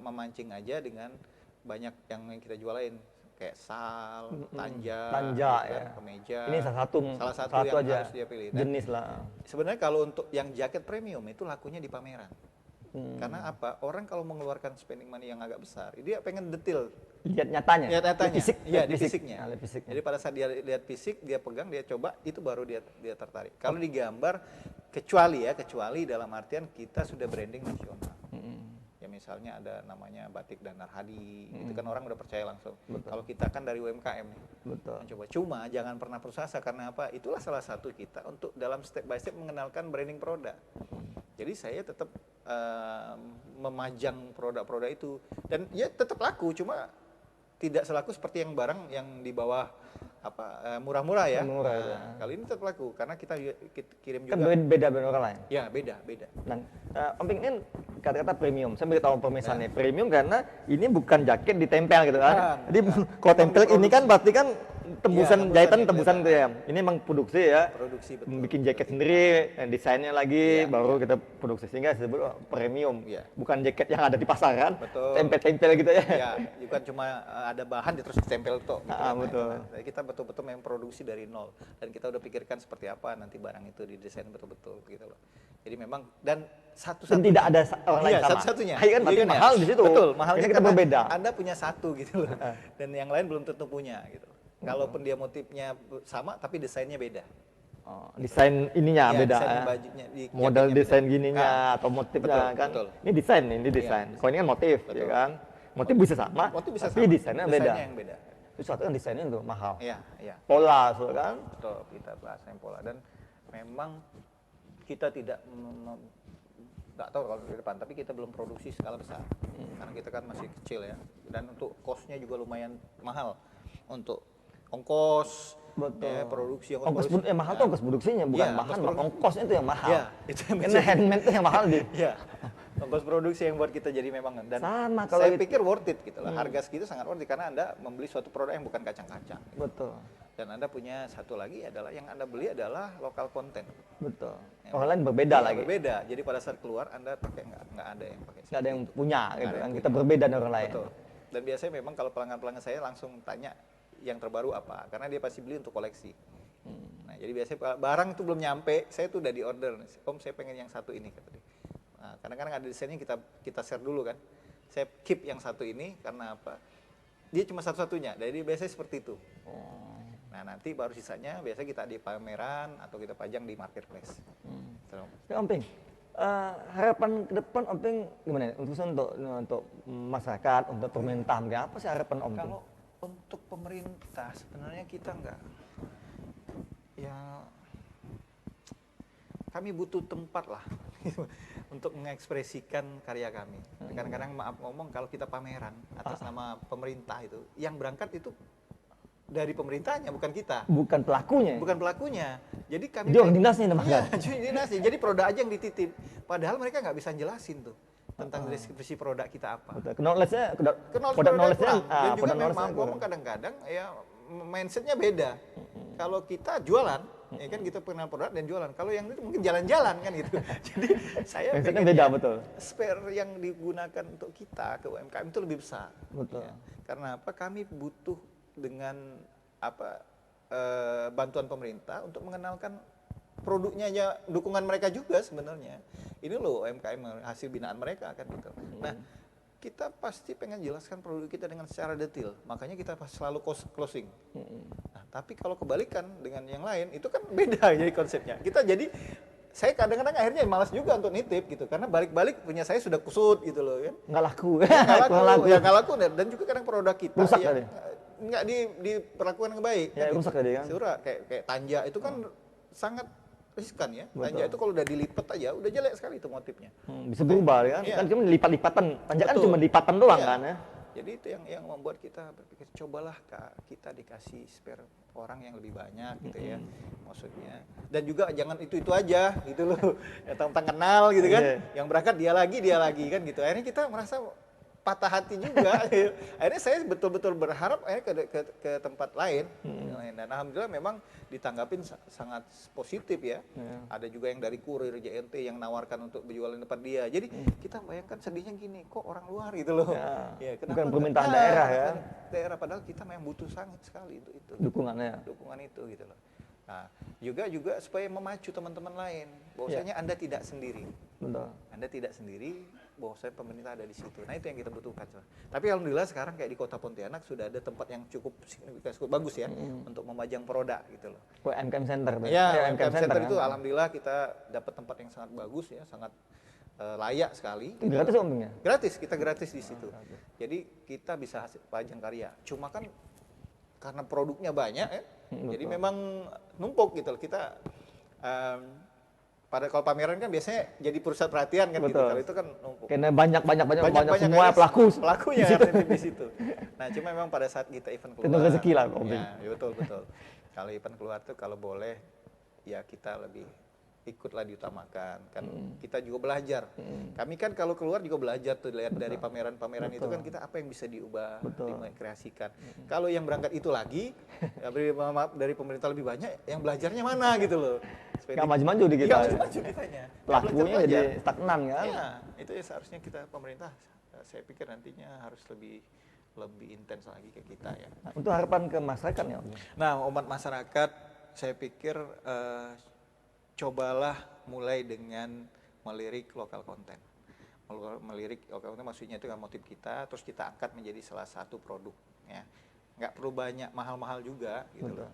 Speaker 3: memancing aja dengan banyak yang kita jualin kayak sal, tanja gitu
Speaker 1: ya.
Speaker 3: kemeja.
Speaker 1: Ini salah satu
Speaker 3: yang
Speaker 1: aja
Speaker 3: harus dia pilih. Dan
Speaker 1: jenis lah.
Speaker 3: sebenarnya kalau untuk yang jaket premium itu lakunya di pameran. Karena apa? Orang kalau mengeluarkan spending money yang agak besar, dia pengen detail.
Speaker 1: Lihat nyatanya.
Speaker 3: Lihat nyatanya.
Speaker 1: Fisik.
Speaker 3: Iya, di fisiknya.
Speaker 1: Nah, lihat fisiknya.
Speaker 3: Jadi pada saat dia lihat fisik, dia pegang, dia coba, itu baru dia tertarik. Kalau digambar, kecuali dalam artian kita sudah branding nasional. Ya misalnya ada namanya batik Danar Hadi, itu kan orang udah percaya langsung. Kalau kita kan dari UMKM nih.
Speaker 1: Betul.
Speaker 3: Coba cuma jangan pernah putus asa, karena apa? Itulah salah satu kita untuk dalam step by step mengenalkan branding produk. Jadi saya tetap memajang produk-produk itu dan ya tetap laku, cuma tidak selaku seperti yang barang yang di bawah murah-murah ya.
Speaker 1: Murah ya.
Speaker 3: Kali ini tetap laku karena kita kirim
Speaker 1: Kan
Speaker 3: juga.
Speaker 1: beda dengan orang lain.
Speaker 3: Ya beda.
Speaker 1: Nah, Om Ping ini kata-kata premium. Saya beritahu pemisahannya premium karena ini bukan jaket ditempel gitu kan. Jadi kalau tempel ini kan berarti kan tembusan jahitan tembusan itu ya. Ini memang produksi ya.
Speaker 3: Produksi betul.
Speaker 1: Bikin jaket sendiri, desainnya lagi baru kita produksi sehingga disebut premium.
Speaker 3: Iya.
Speaker 1: Bukan jaket yang ada di pasaran.
Speaker 3: Betul.
Speaker 1: Tempel-tempel gitu ya.
Speaker 3: Ya, bukan cuma ada bahan terus ditempel toh. Gitu kan.
Speaker 1: Betul.
Speaker 3: Jadi kita betul-betul memang produksi dari nol dan kita udah pikirkan seperti apa nanti barang itu didesain betul-betul gitu loh. Jadi memang dan
Speaker 1: Dan
Speaker 3: satu-satunya
Speaker 1: tidak ada orang lain sama.
Speaker 3: satu-satunya.
Speaker 1: Iya kan berarti
Speaker 3: Iya kan ya?
Speaker 1: mahal di situ.
Speaker 3: Betul, mahalnya
Speaker 1: Ini kita
Speaker 3: karena
Speaker 1: berbeda.
Speaker 3: Anda punya satu gitu loh. Dan yang lain belum tentu punya gitu. Kalaupun dia motifnya sama tapi desainnya beda.
Speaker 1: Oh, desain ininya
Speaker 3: Iya,
Speaker 1: beda.
Speaker 3: desain bajunya, di
Speaker 1: Model
Speaker 3: jaketnya
Speaker 1: desain
Speaker 3: beda.
Speaker 1: gininya atau motifnya
Speaker 3: betul,
Speaker 1: kan.
Speaker 3: betul.
Speaker 1: Ini desain nih, ini desain.
Speaker 3: Iya,
Speaker 1: Kalau ini kan motif, ya
Speaker 3: Betul.
Speaker 1: kan. Motif bisa sama,
Speaker 3: Motif bisa
Speaker 1: tapi
Speaker 3: sama,
Speaker 1: desainnya beda.
Speaker 3: yang beda.
Speaker 1: Itu satu kan desainnya itu mahal.
Speaker 3: Iya.
Speaker 1: Pola, so, kan.
Speaker 3: Betul, kita bahas yang pola dan memang kita tidak nggak tahu kalau di depan, tapi kita belum produksi skala besar karena kita kan masih kecil ya, dan untuk cost-nya juga lumayan mahal untuk ongkos.
Speaker 1: Betul.
Speaker 3: Produksi
Speaker 1: Ongkos mahal tuh ongkos produksinya, bukan
Speaker 3: Iya,
Speaker 1: bahan,
Speaker 3: ongkos
Speaker 1: ongkosnya itu yang mahal.
Speaker 3: Iya, itu yang
Speaker 1: Karena handmade itu yang mahal di.
Speaker 3: Iya, ongkos produksi yang buat kita jadi memang dan
Speaker 1: Sama kalau
Speaker 3: saya
Speaker 1: itu.
Speaker 3: pikir worth it gitu lah. Harga segitu sangat worth it karena Anda membeli suatu produk yang bukan kacang-kacang.
Speaker 1: Betul.
Speaker 3: Dan Anda punya satu lagi adalah yang Anda beli adalah lokal konten.
Speaker 1: Betul.
Speaker 3: Ya,
Speaker 1: Orang lain berbeda
Speaker 3: Iya,
Speaker 1: lagi.
Speaker 3: Berbeda. Jadi pada saat keluar Anda pakai nggak ada yang pakai.
Speaker 1: Nggak ada yang punya gitu
Speaker 3: ada
Speaker 1: kan.
Speaker 3: yang
Speaker 1: Kita
Speaker 3: punya.
Speaker 1: berbeda dari orang lain.
Speaker 3: Betul. Dan biasanya memang kalau pelanggan-pelanggan saya langsung tanya yang terbaru apa, karena dia pasti beli untuk koleksi. Nah, jadi biasanya barang itu belum nyampe, saya tuh udah di order. Om, saya pengen yang satu ini kata dia. Nah, kadang-kadang ada desainnya kita share dulu kan. Saya keep yang satu ini karena apa? Dia cuma satu-satunya. Jadi biasanya seperti itu. Nah, nanti baru sisanya biasanya kita di pameran atau kita pajang di marketplace. Terus.
Speaker 1: Ya, Om Ping, harapan ke depan Om Ping gimana? Untuk masyarakat, untuk pemerintah, apa sih harapan Om Ping?
Speaker 3: Kalau untuk pemerintah sebenarnya kita enggak. Ya kami butuh tempat lah untuk mengekspresikan karya kami. Kadang-kadang maaf ngomong kalau kita pameran atas nama pemerintah itu, yang berangkat itu dari pemerintahnya bukan kita.
Speaker 1: Bukan pelakunya.
Speaker 3: Bukan pelakunya. Jadi kami
Speaker 1: Dia orang dinasnya namanya.
Speaker 3: Iya, jadi dinasnya. Jadi produk aja yang dititip. Padahal mereka nggak bisa jelasin tuh tentang deskripsi produk kita apa.
Speaker 1: Betul. Knowledge-nya,
Speaker 3: Kenal
Speaker 1: produk
Speaker 3: produk
Speaker 1: knowledge-nya,
Speaker 3: kurang. Dan juga
Speaker 1: produk
Speaker 3: memang
Speaker 1: knowledge-nya
Speaker 3: ngomong kadang-kadang ya mindsetnya beda. Kalau kita jualan, ya kan kita kenal produk dan jualan. Kalau yang itu mungkin jalan-jalan kan gitu. Jadi saya
Speaker 1: mindsetnya
Speaker 3: pengennya
Speaker 1: beda, betul.
Speaker 3: spare yang digunakan untuk kita ke UMKM itu lebih besar.
Speaker 1: Betul.
Speaker 3: Ya. Karena apa? Kami butuh dengan bantuan pemerintah untuk mengenalkan produknya aja, dukungan mereka juga sebenarnya. Ini loh UMKM hasil binaan mereka kan gitu. Nah, kita pasti pengen jelaskan produk kita dengan secara detail. Makanya kita selalu closing. Nah, tapi kalau kebalikan dengan yang lain, itu kan beda jadi konsepnya. Saya kadang-kadang akhirnya malas juga untuk nitip gitu, karena balik-balik punya saya sudah kusut gitu loh kan.
Speaker 1: Nggak laku.
Speaker 3: Nggak laku. Dan juga kadang produk kita
Speaker 1: Rusak
Speaker 3: ya,
Speaker 1: tadi?
Speaker 3: nggak diperlakukan dengan baik.
Speaker 1: Ya,
Speaker 3: kan
Speaker 1: rusak
Speaker 3: gitu.
Speaker 1: tadi kan?
Speaker 3: Surat kayak tanja itu kan sangat riskan ya.
Speaker 1: Betul.
Speaker 3: Tanja itu kalau udah dilipet aja udah jelek sekali itu motifnya.
Speaker 1: Bisa berubah kan?
Speaker 3: Iya.
Speaker 1: Kan cuma lipat-lipatan. Tanja kan
Speaker 3: Betul.
Speaker 1: cuma lipatan doang
Speaker 3: Iya.
Speaker 1: kan ya.
Speaker 3: Jadi itu yang membuat kita berpikir, cobalah kita dikasih spare orang yang lebih banyak gitu ya, maksudnya. Dan juga jangan itu aja gitu loh, ya, tentang kenal gitu kan.
Speaker 1: Iya.
Speaker 3: Yang berangkat dia lagi kan gitu. Akhirnya kita merasa patah hati juga. Akhirnya saya betul-betul berharap akhirnya ke tempat lain. Dan alhamdulillah memang ditanggapin sangat positif ya. Ada juga yang dari kurir JNT yang nawarkan untuk berjualan di depan dia. Jadi kita bayangkan sedihnya gini, kok orang luar gitu loh.
Speaker 1: Ya,
Speaker 3: Kenapa
Speaker 1: bukan permintaan
Speaker 3: enggak?
Speaker 1: daerah ya.
Speaker 3: Daerah padahal kita memang butuh sangat sekali untuk itu.
Speaker 1: Dukungannya.
Speaker 3: Dukungan itu gitu loh. Nah, juga supaya memacu teman-teman lain bahwasanya Anda tidak sendiri.
Speaker 1: Betul.
Speaker 3: Anda tidak sendiri, bahwasanya pemerintah ada di situ. Nah, itu yang kita butuhkan. Tapi alhamdulillah sekarang kayak di Kota Pontianak sudah ada tempat yang cukup signifikan, cukup bagus ya untuk memajang produk gitu loh.
Speaker 1: UMKM Center tuh.
Speaker 3: Ya,
Speaker 1: UMKM
Speaker 3: UMKM Center itu
Speaker 1: kan?
Speaker 3: alhamdulillah kita dapat tempat yang sangat bagus ya, sangat layak sekali.
Speaker 1: Gratis untungnya?
Speaker 3: Gratis, kita gratis di situ. Jadi kita bisa hasil pajang karya. Cuma kan karena produknya banyak ya, jadi memang numpuk gitu loh. Kita pada kalau pameran kan biasanya jadi pusat perhatian kan gitu.
Speaker 1: Betul.
Speaker 3: Kalau itu kan numpuk.
Speaker 1: Karena banyak semua
Speaker 3: akhirnya pelakunya di situ. Nah, cuma memang pada saat kita event keluar.
Speaker 1: Itu rezeki lah, Om.
Speaker 3: Ya, betul. Kalau event keluar tuh kalau boleh ya kita lebih ikutlah diutamakan kan. Kita juga belajar. Kami kan kalau keluar juga belajar tuh lihat dari pameran-pameran itu kan kita apa yang bisa diubah, dikreasikan. Kalau yang berangkat itu lagi dari pemerintah lebih banyak, yang belajarnya mana gitu loh.
Speaker 1: Nggak maju-maju di kita.
Speaker 3: Nggak maju-maju kitanya.
Speaker 1: Pelakunya jadi stagnan kan.
Speaker 3: Ya, itu ya seharusnya kita pemerintah saya pikir nantinya harus lebih intens lagi ke kita ya.
Speaker 1: Nah, untuk harapan ke masyarakat ya Om.
Speaker 3: Nah, umat masyarakat saya pikir cobalah mulai dengan melirik lokal konten. Melirik lokal konten maksudnya itu kan motif kita, terus kita angkat menjadi salah satu produk. Ya. Nggak perlu banyak mahal-mahal juga gitu loh.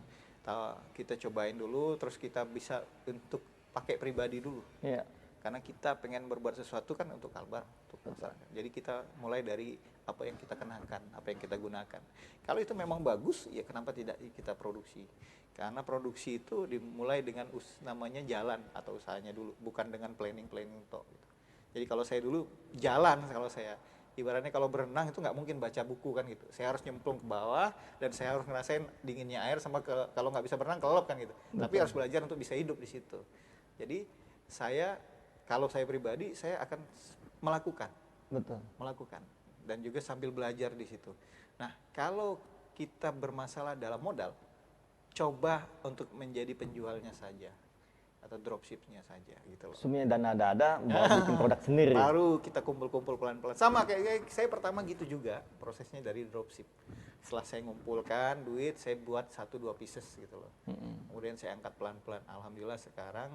Speaker 3: Kita cobain dulu, terus kita bisa untuk pakai pribadi dulu.
Speaker 1: Iya.
Speaker 3: Karena kita pengen berbuat sesuatu kan untuk Kalbar, untuk masyarakat. Jadi kita mulai dari apa yang kita kenakan, apa yang kita gunakan. Kalau itu memang bagus, ya kenapa tidak kita produksi? Karena produksi itu dimulai dengan namanya jalan atau usahanya dulu, bukan dengan planning toh. Gitu. Jadi kalau saya dulu jalan, kalau saya ibaratnya kalau berenang itu nggak mungkin baca buku kan gitu. Saya harus nyemplung ke bawah dan saya harus ngerasain dinginnya air sama kalau nggak bisa berenang kelelep kan gitu. Betul. Tapi harus belajar untuk bisa hidup di situ. Jadi kalau saya pribadi saya akan melakukan dan juga sambil belajar di situ. Nah, kalau kita bermasalah dalam modal, coba untuk menjadi penjualnya saja atau dropshipnya saja gitu loh.
Speaker 1: Semuanya dana ada, mau bikin produk sendiri.
Speaker 3: Baru kita kumpul-kumpul pelan-pelan. Sama kayak saya pertama gitu juga prosesnya dari dropship. Setelah saya ngumpulkan duit, saya buat 1-2 pieces gitu loh. Kemudian saya angkat pelan-pelan. Alhamdulillah sekarang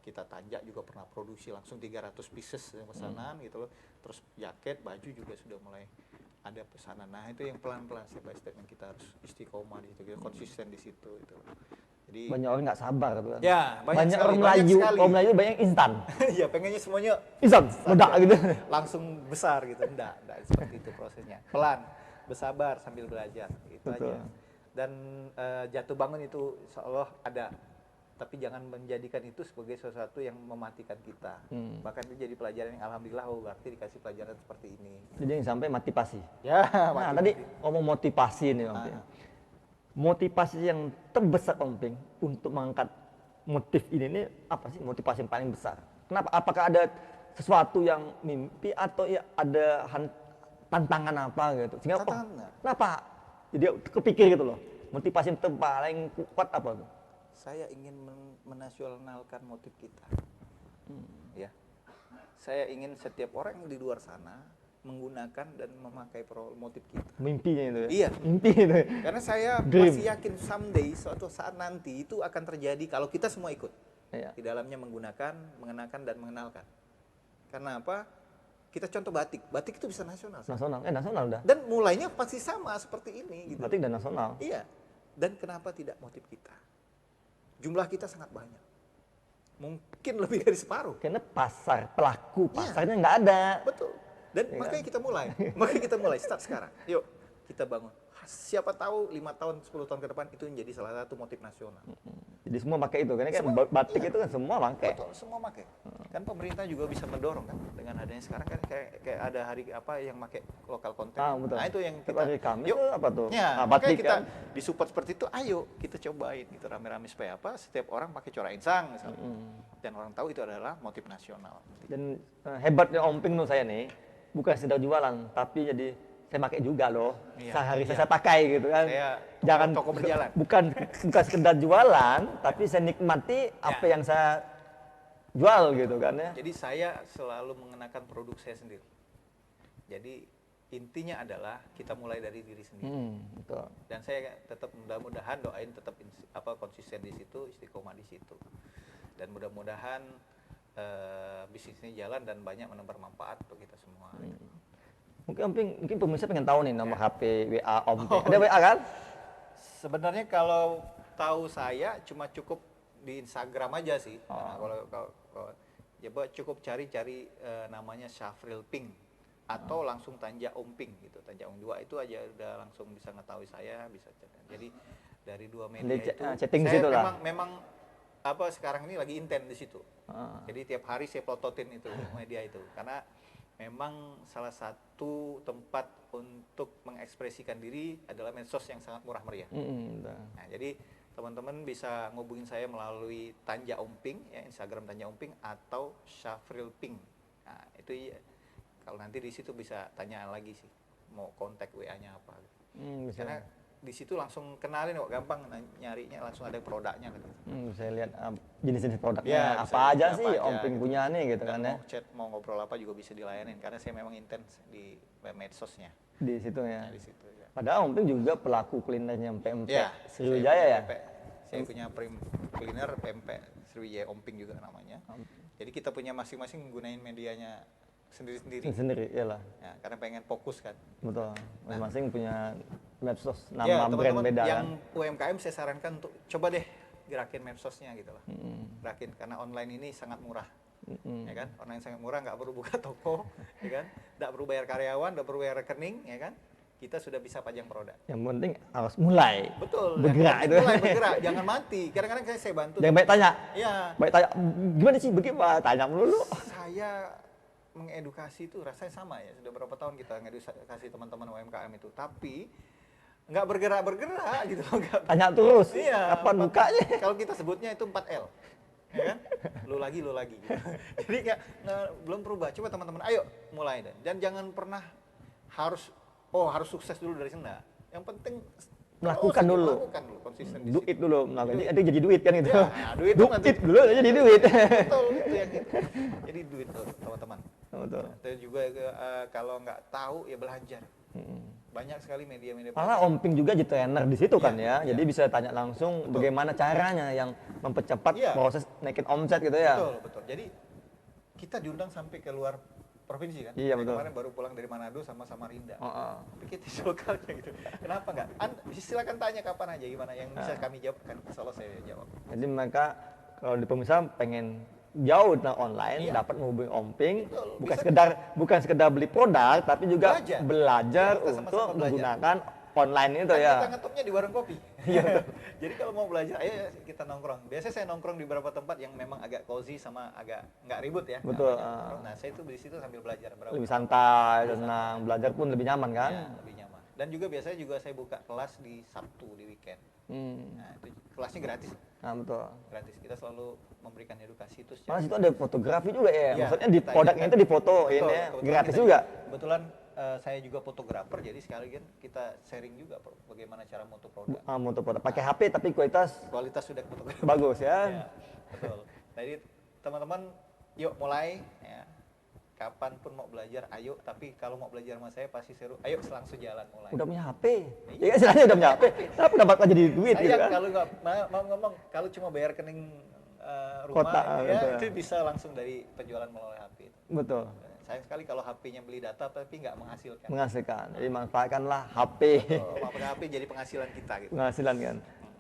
Speaker 3: kita Tanjak juga pernah produksi langsung 300 pieces pesanan gitu loh. Terus jaket, baju juga sudah mulai ada pesanan. Nah, itu yang pelan-pelan step by step yang kita harus istiqomah di situ, konsisten di situ gitu. Jadi
Speaker 1: banyak orang nggak sabar tuh kan.
Speaker 3: Ya,
Speaker 1: banyak
Speaker 3: sekali,
Speaker 1: orang Melayu, orang Melayu banyak instan.
Speaker 3: Iya, pengennya semuanya
Speaker 1: Instan, meledak gitu.
Speaker 3: langsung besar gitu. Enggak seperti itu prosesnya. Pelan, bersabar sambil belajar gitu aja. Dan jatuh bangun itu insyaallah ada. Tapi jangan menjadikan itu sebagai sesuatu yang mematikan kita. Bahkan itu jadi pelajaran yang alhamdulillah berarti dikasih pelajaran seperti ini.
Speaker 1: Jadi sampai motivasi.
Speaker 3: Ya,
Speaker 1: nah, tadi ngomong motivasi nih Om Ping. Motivasi yang terbesar Om Ping untuk mengangkat motif ini apa sih motivasi yang paling besar? Kenapa? Apakah ada sesuatu yang mimpi atau ya ada tantangan apa gitu? Sehingga kenapa? Jadi kepikir gitu loh. Motivasi yang paling kuat apa tuh?
Speaker 3: Saya ingin menasionalkan motif kita. Ya. Saya ingin setiap orang yang di luar sana menggunakan dan memakai motif kita.
Speaker 1: Mimpinya itu ya?
Speaker 3: Iya.
Speaker 1: Mimpi itu.
Speaker 3: Karena saya masih yakin someday, suatu saat nanti itu akan terjadi kalau kita semua ikut.
Speaker 1: Iya.
Speaker 3: Di dalamnya menggunakan, mengenakan, dan mengenalkan. Karena apa? kita contoh batik. Batik itu bisa nasional.
Speaker 1: Nasional udah.
Speaker 3: Dan mulainya pasti sama seperti ini gitu.
Speaker 1: Batik dan nasional.
Speaker 3: Iya. Dan kenapa tidak motif kita? Jumlah kita sangat banyak. Mungkin lebih dari separuh.
Speaker 1: Karena pelaku
Speaker 3: Iya.
Speaker 1: pasarnya nggak ada.
Speaker 3: Betul. Dan
Speaker 1: Iya
Speaker 3: makanya kita mulai. Makanya kita mulai start sekarang. Yuk, kita bangun. Siapa tahu 5 tahun, 10 tahun ke depan itu menjadi salah satu motif nasional.
Speaker 1: Jadi semua pakai itu. Karena kan
Speaker 3: Semua,
Speaker 1: batik
Speaker 3: iya.
Speaker 1: itu kan semua pakai.
Speaker 3: Betul, semua pakai. Kan pemerintah juga bisa mendorong kan dengan adanya sekarang kan kayak ada hari apa yang pakai lokal konten.
Speaker 1: Betul.
Speaker 3: Nah, itu yang
Speaker 1: Tiap
Speaker 3: kita
Speaker 1: hari Kamis
Speaker 3: yuk,
Speaker 1: itu apa tuh?
Speaker 3: Ya,
Speaker 1: Nah,
Speaker 3: makanya
Speaker 1: batik
Speaker 3: kita
Speaker 1: kan.
Speaker 3: disupport seperti itu. Ayo kita cobain gitu rame-rame supaya apa? Setiap orang pakai corak insang misalnya. Dan orang tahu itu adalah motif nasional.
Speaker 1: Dan hebatnya Omping menurut saya nih, bukan sedang jualan, tapi jadi saya pakai juga loh.
Speaker 3: Iya,
Speaker 1: Sehari
Speaker 3: iya.
Speaker 1: saya pakai gitu kan.
Speaker 3: Saya
Speaker 1: Jangan
Speaker 3: toko berjalan.
Speaker 1: bukan sekedar jualan, tapi saya nikmati apa
Speaker 3: Ya.
Speaker 1: yang saya jual gitu kan ya.
Speaker 3: Jadi saya selalu mengenakan produk saya sendiri. Jadi intinya adalah kita mulai dari diri sendiri.
Speaker 1: Betul.
Speaker 3: Dan saya tetap mudah-mudahan doain tetap konsisten di situ, istiqomah di situ. Dan mudah-mudahan bisnisnya jalan dan banyak menebar manfaat untuk kita semua.
Speaker 1: Mungkin pemirsa pengen tahu nih nomor HP WA Om.
Speaker 3: Oh,
Speaker 1: Ada
Speaker 3: iya.
Speaker 1: WA kan?
Speaker 3: Sebenarnya kalau tahu saya cuma cukup di Instagram aja sih. Nah, kalau coba cukup cari namanya Syafril Ping atau langsung Tanja Omping gitu. Tanja Om 2 itu aja udah langsung bisa ngetahui saya, bisa chat. Jadi dari dua media itu
Speaker 1: chatting di
Speaker 3: saya
Speaker 1: situ lah.
Speaker 3: memang apa sekarang ini lagi intent di situ. Jadi tiap hari saya plototin itu media itu karena memang salah satu tempat untuk mengekspresikan diri adalah medsos yang sangat murah meriah. Nah, jadi teman-teman bisa ngubungin saya melalui Tanja Omping, ya, Instagram Tanja Omping atau Syafril Ping. Nah, itu kalau nanti di situ bisa tanya lagi sih, mau kontak WA-nya apa.
Speaker 1: Bisa.
Speaker 3: Karena di situ langsung kenalin kok, gampang nyarinya langsung ada produknya gitu.
Speaker 1: Saya lihat jenis-jenis produknya
Speaker 3: Ya,
Speaker 1: apa
Speaker 3: bisa
Speaker 1: aja
Speaker 3: apa
Speaker 1: sih
Speaker 3: aja,
Speaker 1: Omping
Speaker 3: gitu.
Speaker 1: punya nih gitu kan
Speaker 3: Dan
Speaker 1: ya.
Speaker 3: mau chat, mau ngobrol apa juga bisa dilayanin karena saya memang intens di medsosnya.
Speaker 1: Di situ ya.
Speaker 3: Nah, di situ ya.
Speaker 1: Padahal Omping juga pelaku kulinernya PMP
Speaker 3: Ya,
Speaker 1: Sriwijaya ya.
Speaker 3: Saya punya cleaner PMP Sriwijaya Omping juga namanya. Jadi kita punya masing-masing menggunakan medianya sendiri-sendiri.
Speaker 1: Sendiri, iyalah.
Speaker 3: Ya, karena pengen fokus kan.
Speaker 1: Betul. Masing-masing punya medsos
Speaker 3: Ya,
Speaker 1: nama brand
Speaker 3: teman-teman
Speaker 1: beda
Speaker 3: yang
Speaker 1: kan.
Speaker 3: UMKM saya sarankan untuk coba deh gerakin medsosnya gitu lah. Gerakin karena online ini sangat murah. Ya kan? Online sangat murah, nggak perlu buka toko, ya kan? Nggak perlu bayar karyawan, nggak perlu bayar rekening, ya kan? Kita sudah bisa pajang produk.
Speaker 1: Yang penting harus mulai.
Speaker 3: Betul.
Speaker 1: Bergerak
Speaker 3: yang
Speaker 1: itu.
Speaker 3: mulai bergerak, jangan mati. Kadang-kadang saya bantu.
Speaker 1: Jangan baik tanya.
Speaker 3: Iya.
Speaker 1: Baik tanya, gimana sih bagaimana? Tanya dulu.
Speaker 3: Saya mengedukasi itu rasanya sama ya. Sudah berapa tahun kita ngedukasi teman-teman UMKM itu. Tapi nggak bergerak gitu. Nggak.
Speaker 1: Tanya terus.
Speaker 3: Iya.
Speaker 1: Kapan bukanya?
Speaker 3: Kalau kita sebutnya itu 4L. Ya kan? Lu lagi. Gitu. Jadi belum berubah. Coba teman-teman, ayo mulai deh. Dan jangan pernah harus sukses dulu dari sana. Yang penting
Speaker 1: Melakukan dulu.
Speaker 3: Melakukan dulu, konsisten di
Speaker 1: Duit
Speaker 3: situ.
Speaker 1: dulu, nanti jadi duit kan itu.
Speaker 3: Ya, duit itu nanti.
Speaker 1: Duit dulu jadi duit.
Speaker 3: Betul, itu yang itu. Jadi duit tuh, teman-teman.
Speaker 1: Betul.
Speaker 3: Itu juga kalau nggak tahu ya belajar. Banyak sekali media-media.
Speaker 1: Malah Omping juga jadi trainer di situ kan
Speaker 3: Iya,
Speaker 1: ya. Jadi bisa tanya langsung bagaimana caranya yang mempercepat
Speaker 3: Iya.
Speaker 1: proses naikin omset gitu ya.
Speaker 3: Betul. Jadi kita diundang sampai ke luar provinsi kan?
Speaker 1: Iya,
Speaker 3: Kayak
Speaker 1: betul.
Speaker 3: Kemarin baru pulang dari Manado sama Samarinda.
Speaker 1: Oh.
Speaker 3: Tapi kita di lokalnya gitu. Kenapa nggak? Silakan tanya kapan aja gimana yang bisa kami jawab kan. Insya Allah saya jawab.
Speaker 1: Jadi mereka kalau di pemirsa pengen jauh tentang online,
Speaker 3: Iya.
Speaker 1: dapat menghubungi Omping,
Speaker 3: Betul,
Speaker 1: bukan sekedar beli produk, tapi juga
Speaker 3: Belajar.
Speaker 1: belajar
Speaker 3: Iya, kita sama-sama
Speaker 1: untuk
Speaker 3: belajar.
Speaker 1: menggunakan online itu
Speaker 3: Kan
Speaker 1: ya.
Speaker 3: kita ngetopnya di warung kopi.
Speaker 1: Iya,
Speaker 3: Jadi kalau mau belajar, ayo kita nongkrong. Biasanya saya nongkrong di beberapa tempat yang memang agak cozy sama agak nggak ribut ya. nggak
Speaker 1: Betul,
Speaker 3: banyak nongkrong. Nah, saya itu di situ sambil belajar.
Speaker 1: Lebih santai, tenang, belajar pun lebih nyaman kan.
Speaker 3: Ya, lebih nyaman. Dan juga biasanya juga saya buka kelas di Sabtu di weekend. Nah, itu kelasnya gratis.
Speaker 1: Nah, betul.
Speaker 3: Gratis. Kita selalu memberikan edukasi itu
Speaker 1: Malah
Speaker 3: secara
Speaker 1: situ ada fotografi juga ya.
Speaker 3: Iya,
Speaker 1: Maksudnya di
Speaker 3: kita
Speaker 1: produknya
Speaker 3: ajarkan.
Speaker 1: itu difotoin
Speaker 3: Betul,
Speaker 1: ya,
Speaker 3: kebetulan
Speaker 1: gratis
Speaker 3: kita
Speaker 1: juga.
Speaker 3: Kebetulan saya juga fotografer, jadi sekali kan kita sharing juga bagaimana cara moto produk.
Speaker 1: Foto produk pakai HP tapi kualitas
Speaker 3: Kualitas sudah fotografer.
Speaker 1: bagus ya.
Speaker 3: Ya, betul. Jadi teman-teman, yuk mulai ya. Kapanpun mau belajar, ayo. Tapi kalau mau belajar sama saya pasti seru. Ayo langsung jalan mulai.
Speaker 1: Udah punya HP. Ya kan istilahnya udah punya HP. Kenapa dapat jadi duit gitu
Speaker 3: Sayang
Speaker 1: kan?
Speaker 3: kalau nggak mau ngomong, kalau cuma bayar rekening rumah,
Speaker 1: Kota,
Speaker 3: ya
Speaker 1: betul.
Speaker 3: itu bisa langsung dari penjualan melalui HP. Itu.
Speaker 1: Betul.
Speaker 3: Sayang sekali kalau HP-nya beli data tapi nggak menghasilkan.
Speaker 1: Menghasilkan. Jadi manfaatkanlah HP.
Speaker 3: Pakai HP jadi penghasilan kita gitu.
Speaker 1: Penghasilan kan.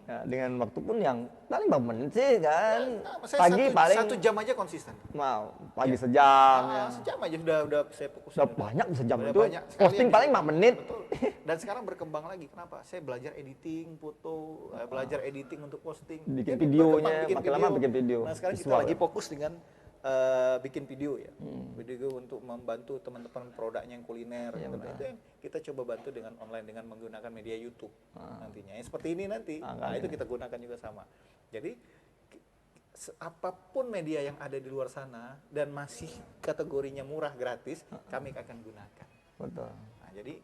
Speaker 1: Ya, dengan waktu pun yang paling berapa menit sih kan.
Speaker 3: Saya
Speaker 1: Pagi paling
Speaker 3: 1 jam aja konsisten.
Speaker 1: mau pagi sejam ya.
Speaker 3: Sejam aja udah saya fokus.
Speaker 1: Sudah banyak sejam
Speaker 3: Udah
Speaker 1: itu.
Speaker 3: banyak.
Speaker 1: Posting
Speaker 3: Sekalian
Speaker 1: paling 5 menit.
Speaker 3: Betul. Dan sekarang berkembang lagi. Kenapa? Saya belajar editing foto, belajar editing untuk posting.
Speaker 1: Bikin
Speaker 3: Jadi
Speaker 1: videonya,
Speaker 3: berkembang,
Speaker 1: makin lama bikin video.
Speaker 3: Nah sekarang kita
Speaker 1: Visual
Speaker 3: lagi
Speaker 1: ya.
Speaker 3: fokus dengan bikin video ya. Video untuk membantu teman-teman produknya yang kuliner.
Speaker 1: Iya,
Speaker 3: gitu. Nah,
Speaker 1: betul.
Speaker 3: itu yang kita coba bantu dengan online dengan menggunakan media YouTube nantinya. Yang seperti ini nanti. Nah
Speaker 1: kan,
Speaker 3: itu
Speaker 1: ya.
Speaker 3: kita gunakan juga sama. Jadi apapun media yang ada di luar sana dan masih kategorinya murah gratis, kami akan gunakan.
Speaker 1: Betul.
Speaker 3: Nah, jadi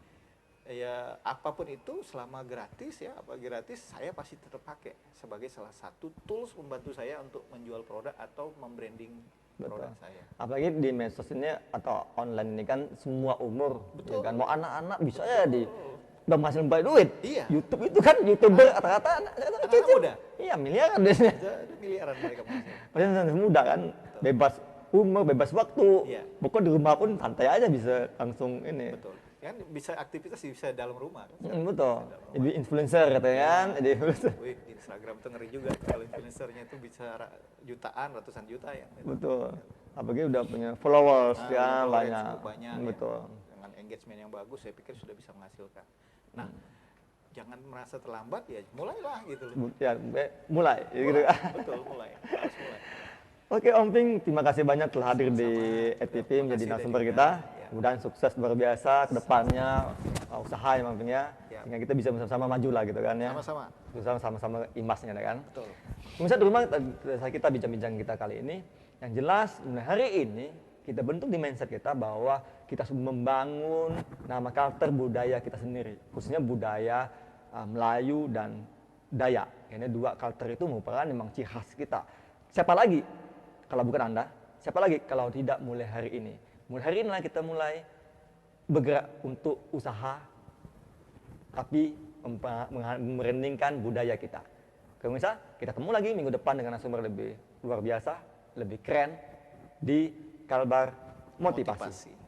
Speaker 3: ya apapun itu selama gratis ya, apa gratis saya pasti tetap pakai sebagai salah satu tools membantu saya untuk menjual produk atau membranding produk saya.
Speaker 1: Apalagi di medsos ini atau online ini kan semua umur, ya kan mau anak-anak bisa ya di udah menghasilkan banyak duit.
Speaker 3: Iya.
Speaker 1: YouTube itu kan YouTuber rata-rata anak kecil.
Speaker 3: muda.
Speaker 1: Iya, miliaran biasanya.
Speaker 3: Ada miliaran mereka menghasilkan.
Speaker 1: Maksudnya anak muda kan bebas umur, bebas waktu.
Speaker 3: Iya.
Speaker 1: Pokoknya di rumah pun santai aja bisa langsung ini.
Speaker 3: Betul. Kan bisa aktivitas bisa dalam rumah kan.
Speaker 1: Betul. Jadi influencer katanya kan, jadi influencer.
Speaker 3: Wih, di Instagram tuh ngeri juga kalau influencernya itu bisa jutaan, ratusan juta ya.
Speaker 1: Betul. Apalagi udah punya followers
Speaker 3: Nah,
Speaker 1: ya
Speaker 3: udah
Speaker 1: banyak.
Speaker 3: cukup banyak
Speaker 1: Betul.
Speaker 3: ya. Dengan engagement yang bagus saya pikir sudah bisa menghasilkan. Nah, jangan merasa terlambat ya, mulailah gitu loh.
Speaker 1: Ya, mulai gitu.
Speaker 3: Betul, mulai. Harus mulai.
Speaker 1: Oke Om Ping, terima kasih banyak telah hadir di ETV
Speaker 3: Terima
Speaker 1: menjadi
Speaker 3: kasih
Speaker 1: narasumber
Speaker 3: juga.
Speaker 1: kita.
Speaker 3: Ya.
Speaker 1: Mudah-mudahan sukses luar biasa ke depannya, usaha yang Om Ping ya.
Speaker 3: Ya.
Speaker 1: Sehingga kita bisa bersama-sama maju lah gitu kan ya.
Speaker 3: Sama-sama.
Speaker 1: Sama-sama imbasnya kan.
Speaker 3: Betul.
Speaker 1: Pemirsa di rumah kita bincang-bincang kita kali ini, yang jelas hari ini kita bentuk di mindset kita bahwa kita harus membangun nama karakter budaya kita sendiri, khususnya budaya Melayu dan Dayak. Ini dua karakter itu merupakan memang ciri khas kita. Siapa lagi kalau bukan Anda? Siapa lagi kalau tidak mulai hari ini? Mulai hari inilah kita mulai bergerak untuk usaha, tapi merendingkan budaya kita. Pemirsa, kita ketemu lagi minggu depan dengan narasumber lebih luar biasa, lebih keren di Kalbar Motivasi.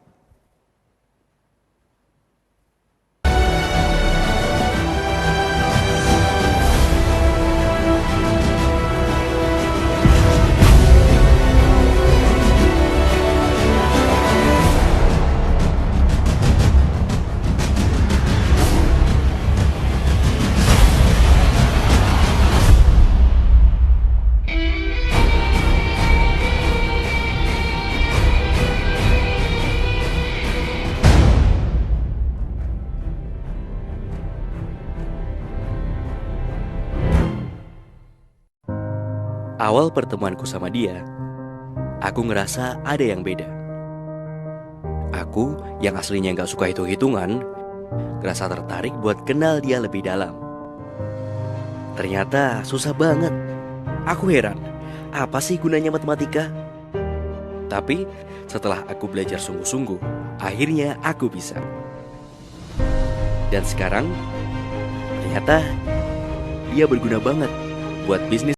Speaker 4: Awal pertemuanku sama dia, aku ngerasa ada yang beda. Aku yang aslinya nggak suka hitung-hitungan, ngerasa tertarik buat kenal dia lebih dalam. Ternyata susah banget. Aku heran, apa sih gunanya matematika? Tapi setelah aku belajar sungguh-sungguh, akhirnya aku bisa. Dan sekarang, ternyata dia berguna banget buat bisnis